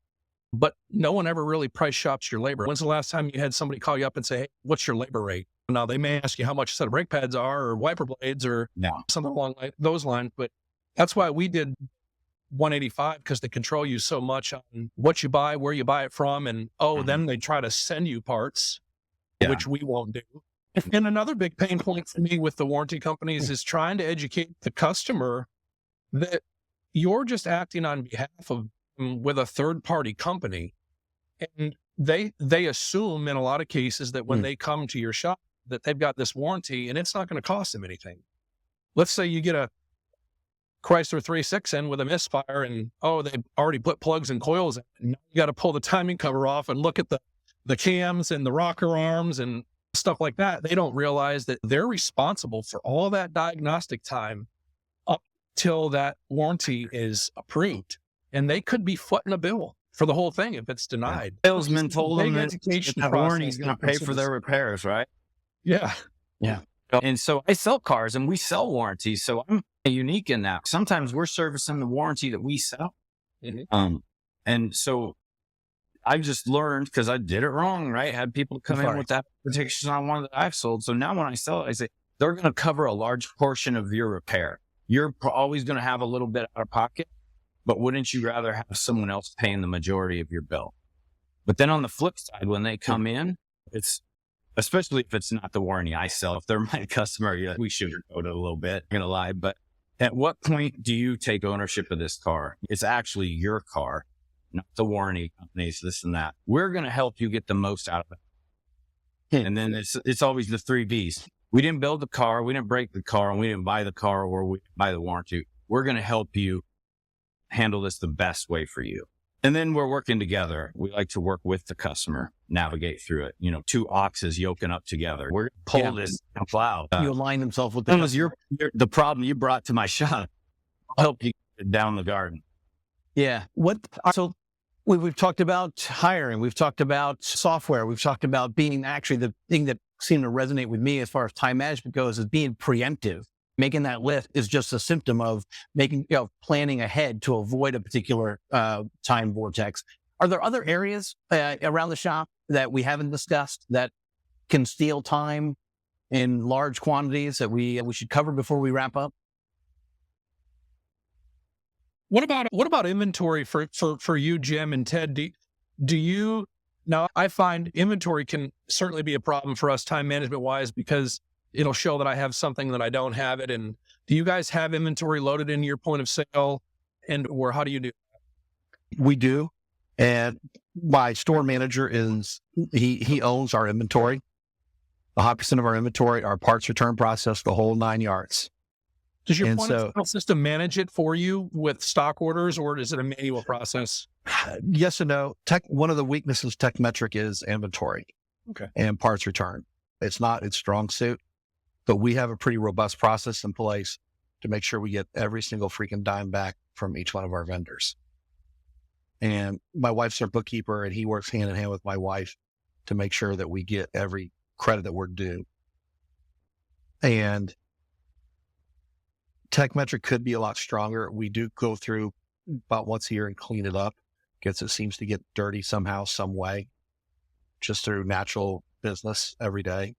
but no one ever really price shops your labor. When's the last time you had somebody call you up and say, hey, what's your labor rate? Now, they may ask you how much a set of brake pads are or wiper blades or something along those lines, but that's why we did 185, because they control you so much on what you buy, where you buy it from, and then they try to send you parts, which we won't do. And another big pain point for me with the warranty companies is trying to educate the customer that you're just acting on behalf of with a third party company. And they assume in a lot of cases that when they come to your shop that they've got this warranty and it's not going to cost them anything. Let's say you get a Chrysler 3.6 in with a misfire and, they've already put plugs and coils in. And you got to pull the timing cover off and look at the cams and the rocker arms and stuff like that. They don't realize that they're responsible for all that diagnostic time up till that warranty is approved. And they could be footing a bill for the whole thing if it's denied. Salesman told them that warranty is going to pay process. for their repairs, right? Yeah. Yeah. And so I sell cars and we sell warranties. So I'm unique in that. Sometimes we're servicing the warranty that we sell. And so I've just learned, because I did it wrong, right? Had people come in with that protection on one that I've sold. So now when I sell it, I say, they're going to cover a large portion of your repair. You're always going to have a little bit out of pocket, but wouldn't you rather have someone else paying the majority of your bill? But then on the flip side, when they come in, especially if it's not the warranty I sell, if they're my customer, we sugarcoat it a little bit, I'm going to lie. But at what point do you take ownership of this car? It's actually your car, not the warranty companies, this and that. We're going to help you get the most out of it. And then it's always the 3 Bs. We didn't build the car, we didn't break the car, and we didn't buy the car, or we buy the warranty. We're going to help you handle this the best way for you. And then we're working together. We like to work with the customer, navigate through it. 2 oxes yoking up together. We're going to pull this plow. You align themselves with that was the problem you brought to my shop. I'll help you get down the garden. Yeah. So we've talked about hiring. We've talked about software. We've talked about being actually the thing that seemed to resonate with me as far as time management goes is being preemptive. Making that list is just a symptom of planning ahead to avoid a particular time vortex. Are there other areas around the shop that we haven't discussed that can steal time in large quantities that we should cover before we wrap up? What about inventory for you, Jim and Ted? Do you now? I find inventory can certainly be a problem for us time management wise, because it'll show that I have something that I don't have it. And do you guys have inventory loaded in your point of sale, or how do you do? We do. And my store manager he owns our inventory, 100% of our inventory, our parts return process, the whole 9 yards. Does your point of sale system manage it for you with stock orders, or is it a manual process? Yes and no. One of the weaknesses Techmetric is inventory and parts return. It's not its strong suit, but we have a pretty robust process in place to make sure we get every single freaking dime back from each one of our vendors. And my wife's our bookkeeper, and he works hand in hand with my wife to make sure that we get every credit that we're due. And Techmetric could be a lot stronger. We do go through about once a year and clean it up because it seems to get dirty somehow, some way, just through natural business every day.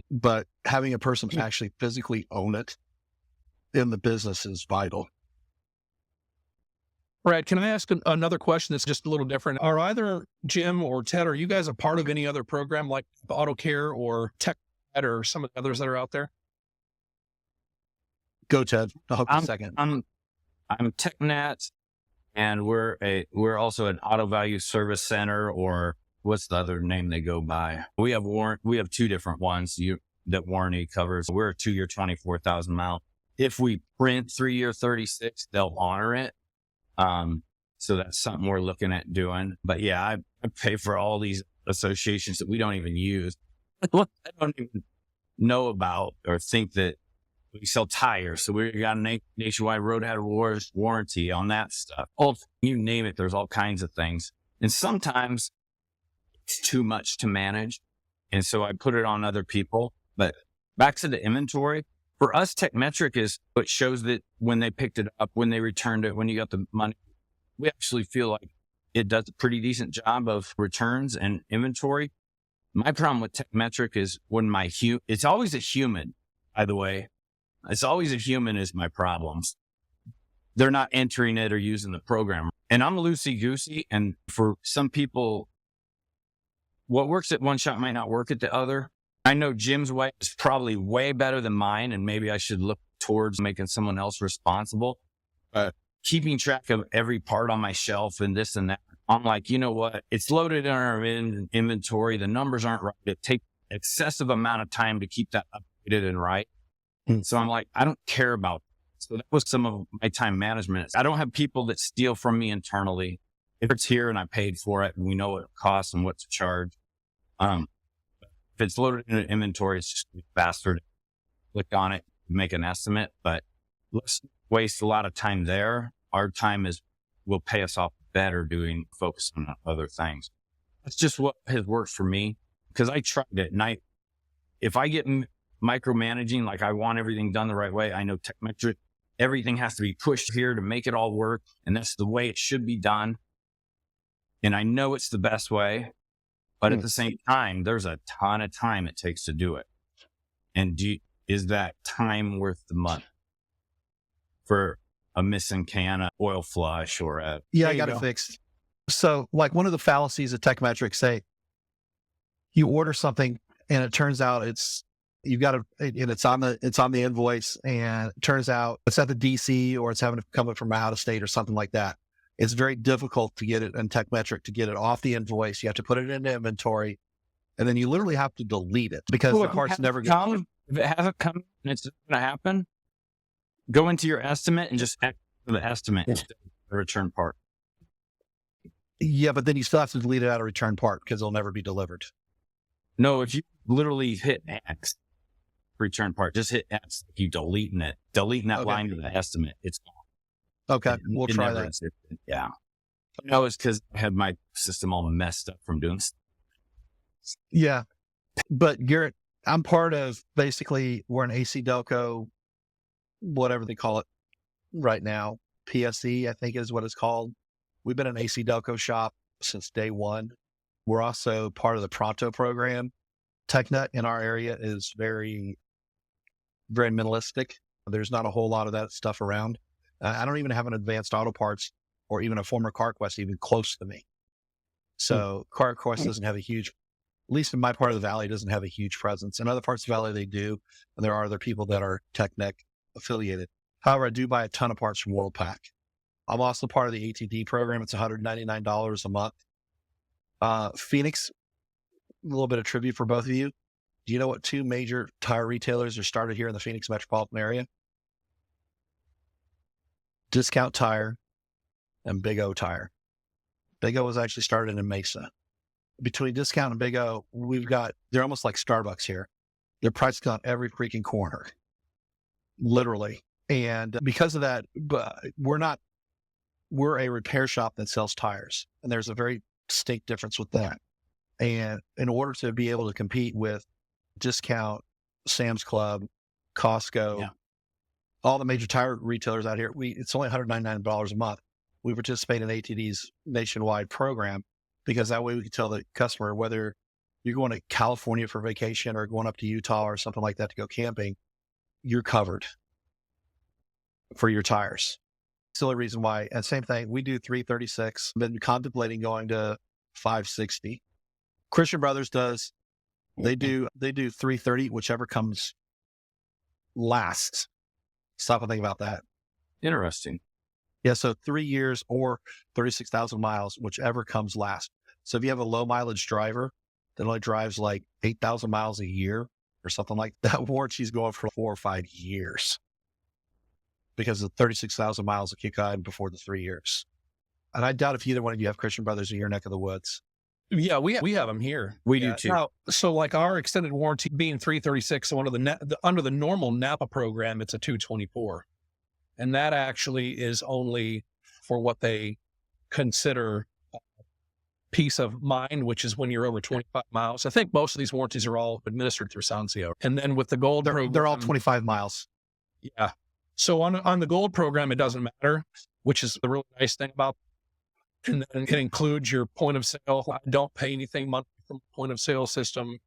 But having a person actually physically own it in the business is vital. Brad, can I ask another question that's just a little different? Are either Jim or Ted, are you guys a part of any other program like AutoCare or TechNet or some of the others that are out there? Go, Ted. I'll hook a second. I'm TechNet. and we're also an auto value service center, or what's the other name they go by? We have two different ones that warranty covers. We're a 2-year, 24,000 mile. If we print 3-year, 36, they'll honor it. So that's something we're looking at doing. But yeah, I pay for all these associations that we don't even use. I don't even know about or think that we sell tires. So we got a nationwide road hazard warranty on that stuff. Oh, you name it, there's all kinds of things. And sometimes it's too much to manage. And so I put it on other people. But back to the inventory, for us, Techmetric is what shows that when they picked it up, when they returned it, when you got the money, we actually feel like it does a pretty decent job of returns and inventory. My problem with Techmetric is when it's always a human, by the way. It's always a human is my problems. They're not entering it or using the program. And I'm loosey-goosey. And for some people, what works at one shop might not work at the other. I know Jim's way is probably way better than mine, and maybe I should look towards making someone else responsible. But keeping track of every part on my shelf and this and that, I'm like, you know what? It's loaded in our inventory. The numbers aren't right. It takes excessive amount of time to keep that updated and right. So I'm like, I don't care about that. So that was some of my time management. I don't have people that steal from me internally. If it's here and I paid for it and we know what it costs and what to charge. If it's loaded in an inventory, it's just faster to click on it, make an estimate, but let's waste a lot of time there. Our time will pay us off better focus on other things. That's just what has worked for me, because I tried it. And if I get micromanaging, like I want everything done the right way, I know Techmetric, everything has to be pushed here to make it all work. And that's the way it should be done. And I know it's the best way. But at the same time, there's a ton of time it takes to do it. And is that time worth the money for a missing can, a oil flush, or a... Yeah, I got it fixed. So like one of the fallacies of Techmetric say, you order something and it turns out it's on the invoice, and it turns out it's at the DC or it's having to come from out of state or something like that. It's very difficult to get it in Techmetric, to get it off the invoice. You have to put it into inventory, and then you literally have to delete it because the parts never get... If it hasn't come and it's going to happen, go into your estimate and just X the estimate instead of the return part. Yeah, but then you still have to delete it out of return part because it'll never be delivered. No, if you literally hit X, return part, just hit X, you deleting that line to the estimate, it's gone. Okay, we'll try that. Yeah. No, it's because I had my system all messed up from doing stuff. Yeah. But Garrett, I'm part of, basically, we're an AC Delco, whatever they call it right now. PSE, I think is what it's called. We've been an AC Delco shop since day one. We're also part of the Pronto program. TechNet in our area is very, very minimalistic. There's not a whole lot of that stuff around. I don't even have an Advanced Auto Parts or even a former CarQuest even close to me. So CarQuest doesn't have a huge, at least in my part of the valley, doesn't have a huge presence. In other parts of the valley, they do. And there are other people that are TechNet affiliated. However, I do buy a ton of parts from Worldpac. I'm also part of the ATD program. It's $199 a month. Phoenix, a little bit of trivia for both of you. Do you know what two major tire retailers are started here in the Phoenix metropolitan area? Discount Tire and Big O Tire. Big O was actually started in Mesa. Between Discount and Big O, they're almost like Starbucks here. They're priced on every freaking corner, literally. And because of that, we're a repair shop that sells tires. And there's a very distinct difference with that. And in order to be able to compete with Discount, Sam's Club, Costco, all the major tire retailers out here, it's only $199 a month. We participate in ATD's nationwide program because that way we can tell the customer whether you're going to California for vacation or going up to Utah or something like that to go camping, you're covered for your tires. It's the only reason why. And same thing, we do 336. Been contemplating going to 560. Christian Brothers does. They do 330, whichever comes last. Stop and think about that. Interesting. Yeah. So 3 years or 36,000 miles, whichever comes last. So if you have a low mileage driver that only drives like 8,000 miles a year or something like that, warranty's going for 4 or 5 years because the 36,000 miles will kick on before the 3 years. And I doubt if either one of you have Christian Brothers in your neck of the woods. Yeah, we have them here. We do too. Now, so like our extended warranty being 336, so under the normal Napa program, it's a 224, and that actually is only for what they consider peace of mind, which is when you're over 25 miles. I think most of these warranties are all administered through Sancio, and then with the gold program, They're all 25 miles. Yeah. So on the gold program, it doesn't matter, which is the really nice thing about. And then it includes your point of sale. I don't pay anything monthly from point of sale system.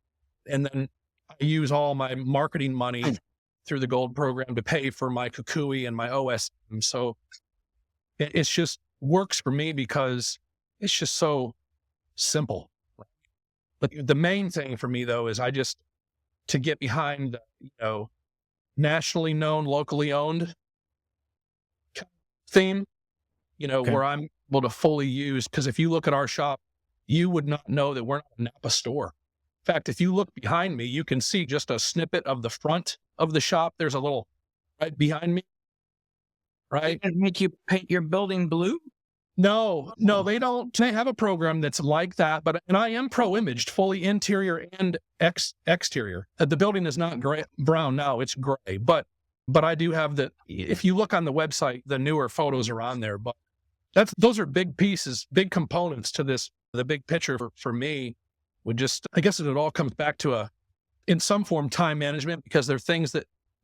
And then I use all my marketing money through the gold program to pay for my Kukui and my OSM. So it's just works for me because it's just so simple. But the main thing for me though, is to get behind, nationally known, locally owned theme, where I'm able to fully use, because if you look at our shop, you would not know that we're not a Napa store. In fact, if you look behind me, you can see just a snippet of the front of the shop. There's a little right behind me, right? And make you paint your building blue? No, they don't. They have a program that's like that, and I am pro-imaged, fully interior and exterior. The building is not brown now; it's gray. But I do have the. If you look on the website, the newer photos are on there. But those are big pieces, big components to this. The big picture for me would just, I guess it all comes back to in some form, time management, because there are things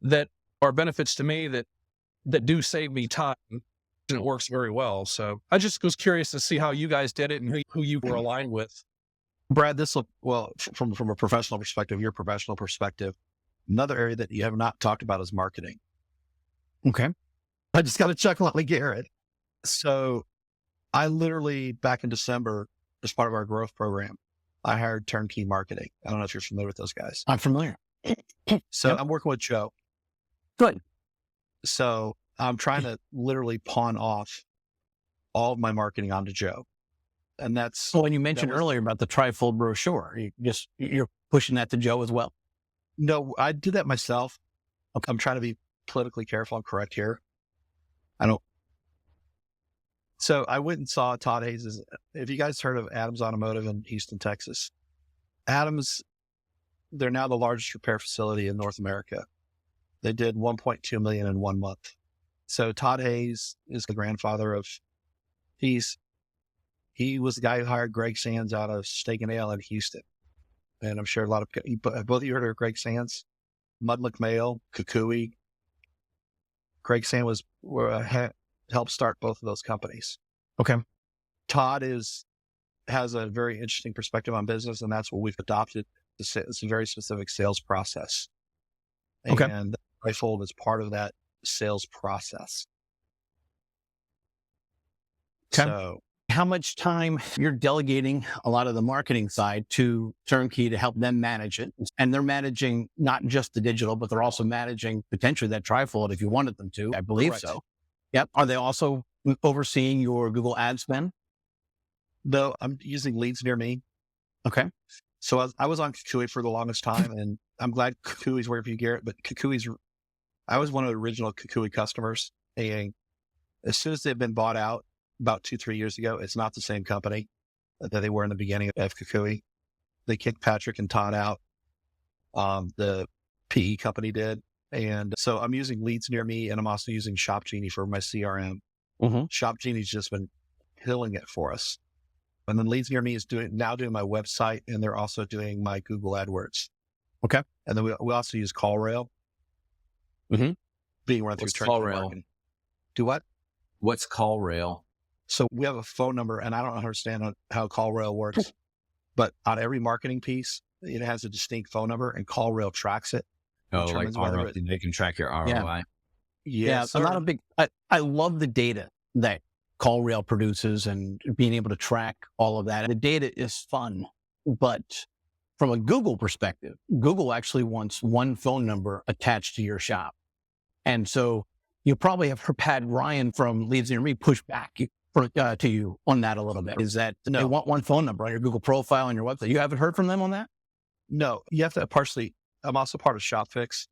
that are benefits to me that do save me time. And it works very well. So I just was curious to see how you guys did it and who you were aligned with. Brad, from a professional perspective, your professional perspective, another area that you have not talked about is marketing. Okay. I just got a chuckle on Garrett. So I literally, back in December, as part of our growth program, I hired Turnkey Marketing. I don't know if you're familiar with those guys. I'm familiar. So Yep. I'm working with Joe. Good. So I'm trying to literally pawn off all of my marketing onto Joe. And that's, Well, when you mentioned earlier about the trifold brochure, you're pushing that to Joe as well. no, I did that myself. Okay. I'm trying to be politically careful and correct here. So I went and saw Todd Hayes'. If you guys heard of Adams Automotive in Houston, Texas, Adams, they're now the largest repair facility in North America. They did 1.2 million in 1 month. So Todd Hayes is the grandfather of, he was the guy who hired Greg Sands out of Steak and Ale in Houston. And I'm sure both of you heard of Greg Sands, Mud McMail, Kukui. Greg Sands helped start both of those companies. Okay. Todd has a very interesting perspective on business, and that's what we've adopted. It's a very specific sales process. Okay. And Trifold is part of that sales process. Okay. So How much time you're delegating a lot of the marketing side to Turnkey to help them manage it? And they're managing not just the digital, but they're also managing potentially that trifold if you wanted them to. I believe Correct. so. Yep. Are they also overseeing your Google ad spend? though I'm using Leads Near Me. Okay. So I was on Kukui for the longest time, and I'm glad Kukui's working for you, Garrett, but I was one of the original Kukui customers. And as soon as they've been bought out about 2-3 years ago, it's not the same company that they were in the beginning of Kukui. They kicked Patrick and Todd out. The PE company did. And so I'm using Leads Near Me, and I'm also using Shop Genie for my CRM. Mm-hmm. Shop Genie's just been killing it for us. And then Leads Near Me is doing my website, and they're also doing my Google AdWords. Okay. And then we also use CallRail. Mm-hmm. Being run through What's Turnkey CallRail? Marketing. Do what? What's CallRail? So we have a phone number, and I don't understand how CallRail works, but on every marketing piece, it has a distinct phone number, and CallRail tracks it. Oh, like Determines whether ROI, they can track your ROI. Yeah. I'm not a big, I love the data that CallRail produces and being able to track all of that. The data is fun, but from a Google perspective, Google actually wants one phone number attached to your shop. And so you probably have had Ryan from Leads Near Me push back to you on that a little bit. Is that they want one phone number on your Google profile on your website? You haven't heard from them on that? No, you have to partially. I'm also part of ShopFix.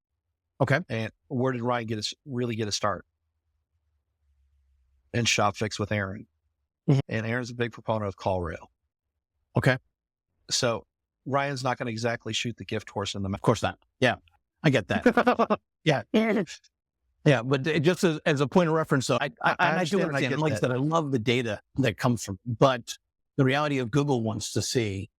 Okay. And where did Ryan really get a start? In ShopFix with Aaron. Mhm. And Aaron's a big proponent of CallRail. Okay. So Ryan's not going to exactly shoot the gift horse in the mouth. Of course not. Yeah, I get that. Yeah. Yeah, but just as a point of reference, though, I do understand, understand. Like I said, I love the data that comes from, but the reality of Google wants to see,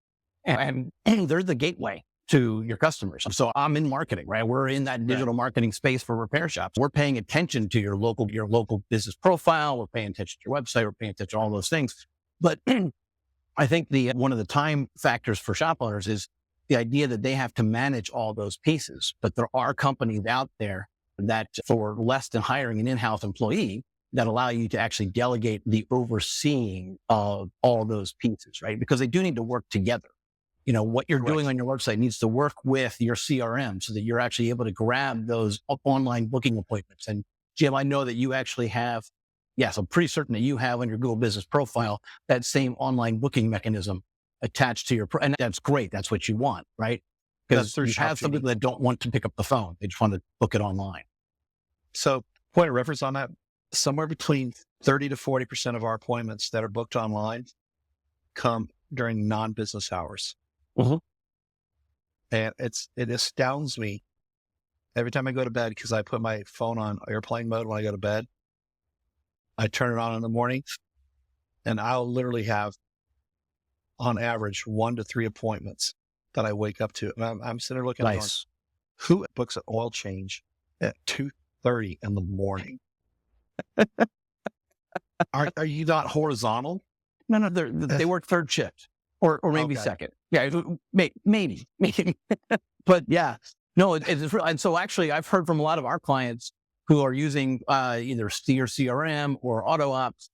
and they're the gateway to your customers. So I'm in marketing, right? We're in that digital marketing space for repair shops. We're paying attention to your local business profile. We're paying attention to your website. We're paying attention to all those things. But I think one of the time factors for shop owners is the idea that they have to manage all those pieces. But there are companies out there that for less than hiring an in-house employee that allow you to actually delegate the overseeing of all those pieces, right? Because they do need to work together. You know, what you're doing on your website needs to work with your CRM so that you're actually able to grab those online booking appointments. And Jim, I know that you actually have, yes, I'm pretty certain that you have on your Google business profile, that same online booking mechanism attached to your, and that's great. That's what you want, right? Because you have some people that don't want to pick up the phone. They just want to book it online. So point of reference on that, somewhere between 30 to 40% of our appointments that are booked online come during non-business hours. Mhm. And it astounds me every time I go to bed, because I put my phone on airplane mode when I go to bed. I turn it on in the morning and I'll literally have on average 1 to 3 appointments that I wake up to. And I'm sitting there looking at Nice. who books an oil change at 2:30 in the morning? Are you not horizontal? No, they work third shift or maybe Okay. second. Yeah, maybe. But yeah, no, it's real. And so actually I've heard from a lot of our clients who are using either Steer CRM or AutoOps.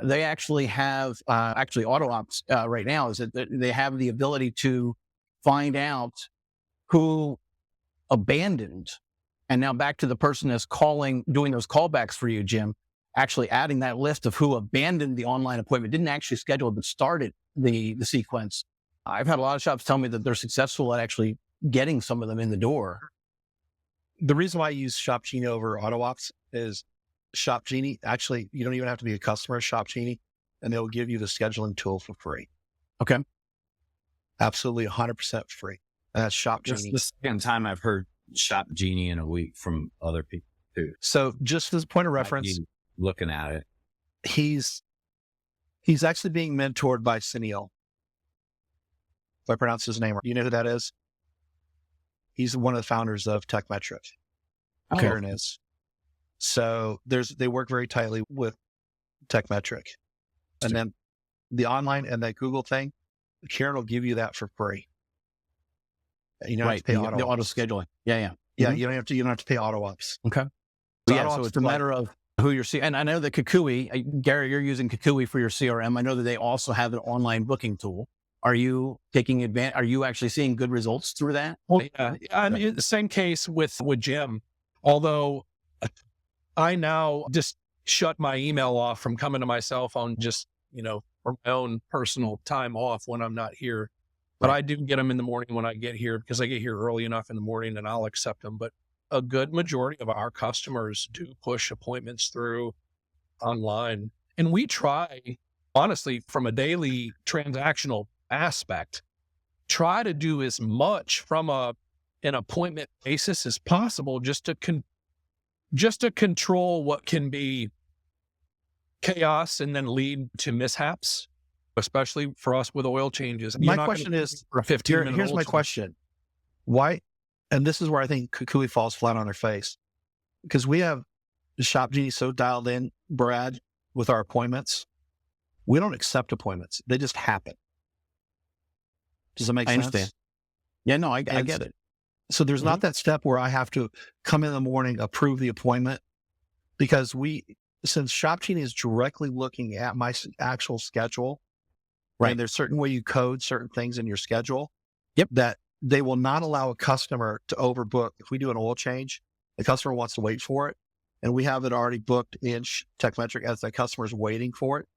They actually have AutoOps right now is that they have the ability to find out who abandoned. And now back to the person that's doing those callbacks for you, Jim, actually adding that list of who abandoned the online appointment, didn't actually schedule it, but started the sequence. I've had a lot of shops tell me that they're successful at actually getting some of them in the door. The reason why I use Shop Genie over AutoOps is Shop Genie, actually, you don't even have to be a customer of Shop Genie, and they'll give you the scheduling tool for free. Okay. Absolutely 100% free. And that's Shop This is Genie. the second time I've heard Shop Genie in a week from other people too. So just as a point of Might reference, be looking at it. he's actually being mentored by Sunil. If I pronounce his name right. You know who that is? He's one of the founders of TechMetric. Okay. Karen is. So they work very tightly with TechMetric. And then the online and that Google thing, Karen will give you that for free. You don't have Right. to pay The auto scheduling. Yeah. Yeah, Mhm. you don't have to pay AutoOps. Okay. So Yeah. AutoOps So is it's a matter of who you're seeing. And I know that Kukui, Gary, you're using Kukui for your CRM. I know that they also have an online booking tool. Are you taking advantage? Are you actually seeing good results through that? Yeah. I mean, the same case with Jim, although I now just shut my email off from coming to my cell phone, just, for my own personal time off when I'm not here. But I do get them in the morning when I get here because I get here early enough in the morning and I'll accept them. But a good majority of our customers do push appointments through online. And we try, honestly, from a daily transactional aspect, try to do as much from an appointment basis as possible just to control what can be chaos and then lead to mishaps, especially for us with oil changes. My question is, for a 15-minute here's oil my change. question. Why, and this is where I think Kukui falls flat on their face, because we have the Shop Genie so dialed in, Brad, with our appointments. We don't accept appointments. They just happen. Does that make I sense? understand. Yeah, no, I get it. So there's not that step where I have to come in the morning, approve the appointment, because since Shop Genie is directly looking at my actual schedule, Right. and there's certain way you code certain things in your schedule, Yep. that they will not allow a customer to overbook. If we do an oil change, the customer wants to wait for it, and we have it already booked in TechMetric as the customer's waiting for it,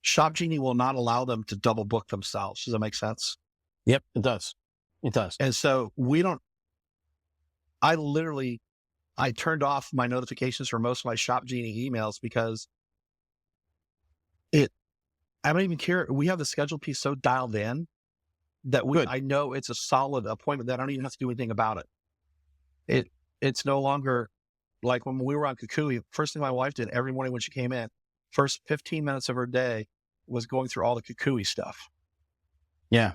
Shop Genie will not allow them to double book themselves. Does that make sense? Yep, it does. It does. And so I turned off my notifications for most of my Shop Genie emails because I don't even care. We have the schedule piece so dialed in that I know it's a solid appointment that I don't even have to do anything about it. It's no longer like when we were on Kukui. First thing my wife did every morning when she came in, first 15 minutes of her day was going through all the Kukui stuff. Yeah.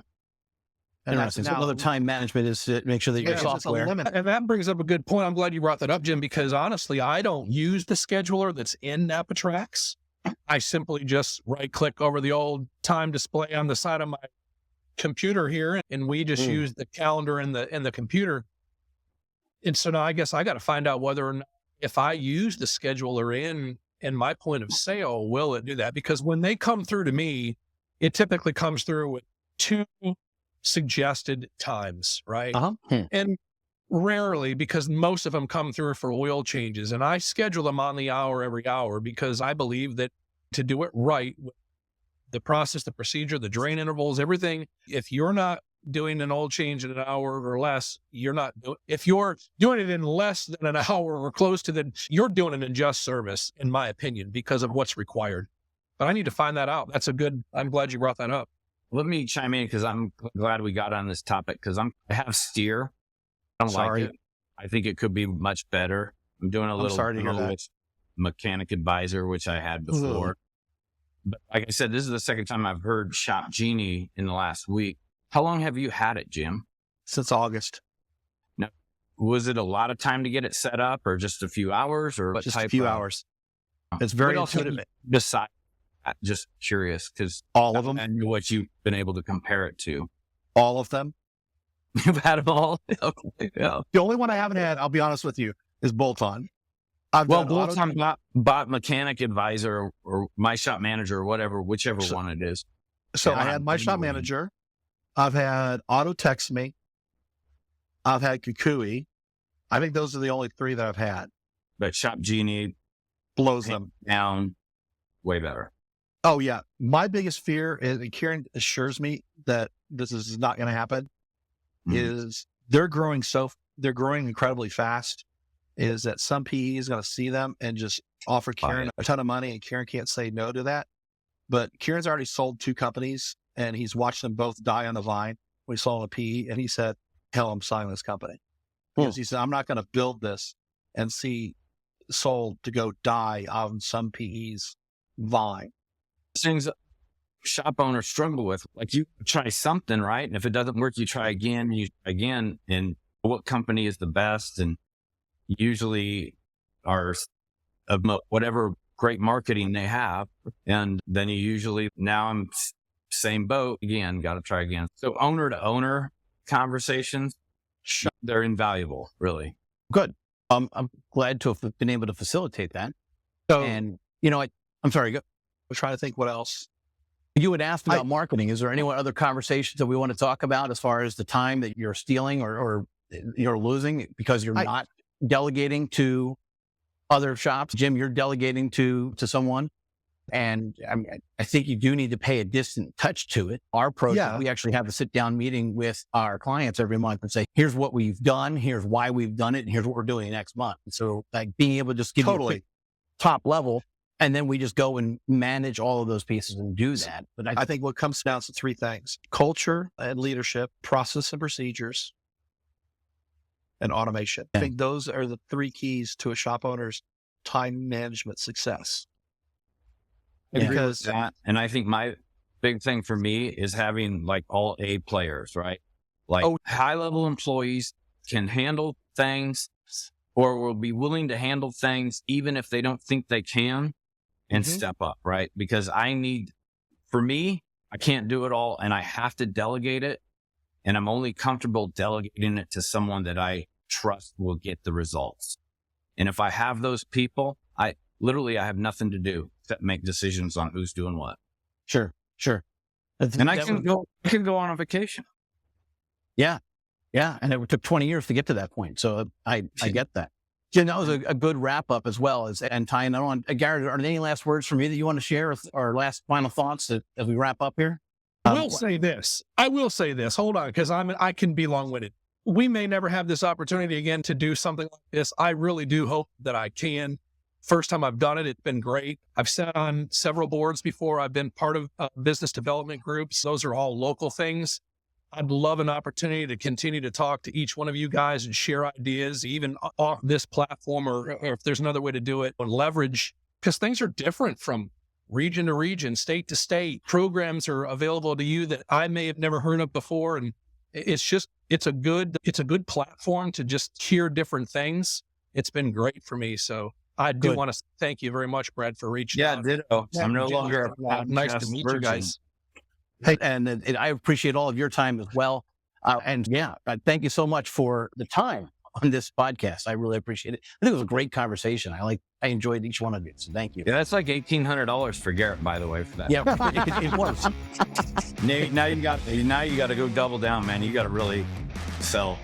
And Interesting. So another time management is to make sure that your it's just a software. limit. And that brings up a good point. I'm glad you brought that up, Jim, because honestly, I don't use the scheduler that's in NapaTrax. I simply just right click over the old time display on the side of my computer here, and we just use the calendar in the computer. And so now I guess I got to find out whether or not if I use the scheduler in my point of sale, will it do that? Because when they come through to me, it typically comes through with 2 suggested times, right? And rarely, because most of them come through for oil changes, and I schedule them on the hour every hour because I believe that to do it right, the process, the procedure, the drain intervals, everything, if you're not doing an oil change in an hour or less, if you're doing it in less than an hour or close to that, you're doing an unjust service, in my opinion, because of what's required. But I need to find that out. I'm glad you brought that up. Let me chime in because I'm glad we got on this topic because I have Steer. I don't like it. I think it could be much better. I'm doing a little sorry to hear that. with Mechanic Advisor, which I had before. But like I said, this is the second time I've heard Shop Genie in the last week. How long have you had it, Jim? Since August. Now, was it a lot of time to get it set up or just a few hours or Just a few hours. It's very intuitive. Besides, just curious because all of them. And what you've been able to compare it to. All of them. You've had them all? Okay, yeah. The only one I haven't had, I'll be honest with you, is Bolt-On. Bolt-On bought Mechanic Advisor or My Shop Manager or whatever, whichever one it is. So I had My Shop Manager. I've had Auto Text Me. I've had Kukui. I think those are the only 3 that I've had. But Shop Genie blows them down way better. Oh, yeah. My biggest fear is, and Kieran assures me that this is not going to happen, is they're growing incredibly fast, is that some PE is going to see them and just offer Kieran a ton of money, and Kieran can't say no to that. But Kieran's already sold 2 companies, and he's watched them both die on the vine. We sold a PE, and he said, hell, I'm selling this company. Because he said, I'm not going to build this and see sold to go die on some PE's vine. Things shop owners struggle with, like you try something, right? And if it doesn't work, you try again, and what company is the best, and usually are of whatever great marketing they have. And then you usually, now I'm same boat again, got to try again. So owner to owner conversations, they're invaluable, really. Good. I'm glad to have been able to facilitate that. So, and I'm sorry, go. I'm trying to think what else. You had asked about marketing. Is there any other conversations that we want to talk about as far as the time that you're stealing or you're losing because you're not delegating to other shops? Jim, you're delegating to someone. And I think you do need to pay a distant touch to it. Our approach is we actually have a sit-down meeting with our clients every month and say, here's what we've done, here's why we've done it, and here's what we're doing next month. And so like being able to just give you a quick top level, and then we just go and manage all of those pieces and do that. But I think what comes down to 3 things: culture and leadership, process and procedures, and automation. I think those are the 3 keys to a shop owner's time management success. Because that, and I think my big thing for me is having like all A players, right? Like high level employees can handle things or will be willing to handle things even if they don't think they can and step up, right? Because for me, I can't do it all and I have to delegate it. And I'm only comfortable delegating it to someone that I trust will get the results. And if I have those people, I have nothing to do except make decisions on who's doing what. Sure. And I can go on a vacation. Yeah. And it took 20 years to get to that point. So I get that. Jim, that was a good wrap up as well and tying it on. Garrett, are there any last words from you that you want to share or last final thoughts as we wrap up here? I will say this. Hold on, because I can be long-winded. We may never have this opportunity again to do something like this. I really do hope that I can. First time I've done it, it's been great. I've sat on several boards before. I've been part of business development groups. Those are all local things. I'd love an opportunity to continue to talk to each one of you guys and share ideas, even off this platform, or if there's another way to do it, and leverage, because things are different from region to region, state to state. Programs are available to you that I may have never heard of before. And it's a good platform to just hear different things. It's been great for me. So I do want to thank you very much, Brad, for reaching out. Ditto. I'm no longer nice to meet you guys. Hey, and I appreciate all of your time as well. Thank you so much for the time on this podcast. I really appreciate it. I think it was a great conversation. I enjoyed each one of you. So thank you. Yeah, that's like $1,800 for Garrett, by the way, for that. Yeah, it was. Now you got to go double down, man. You got to really sell.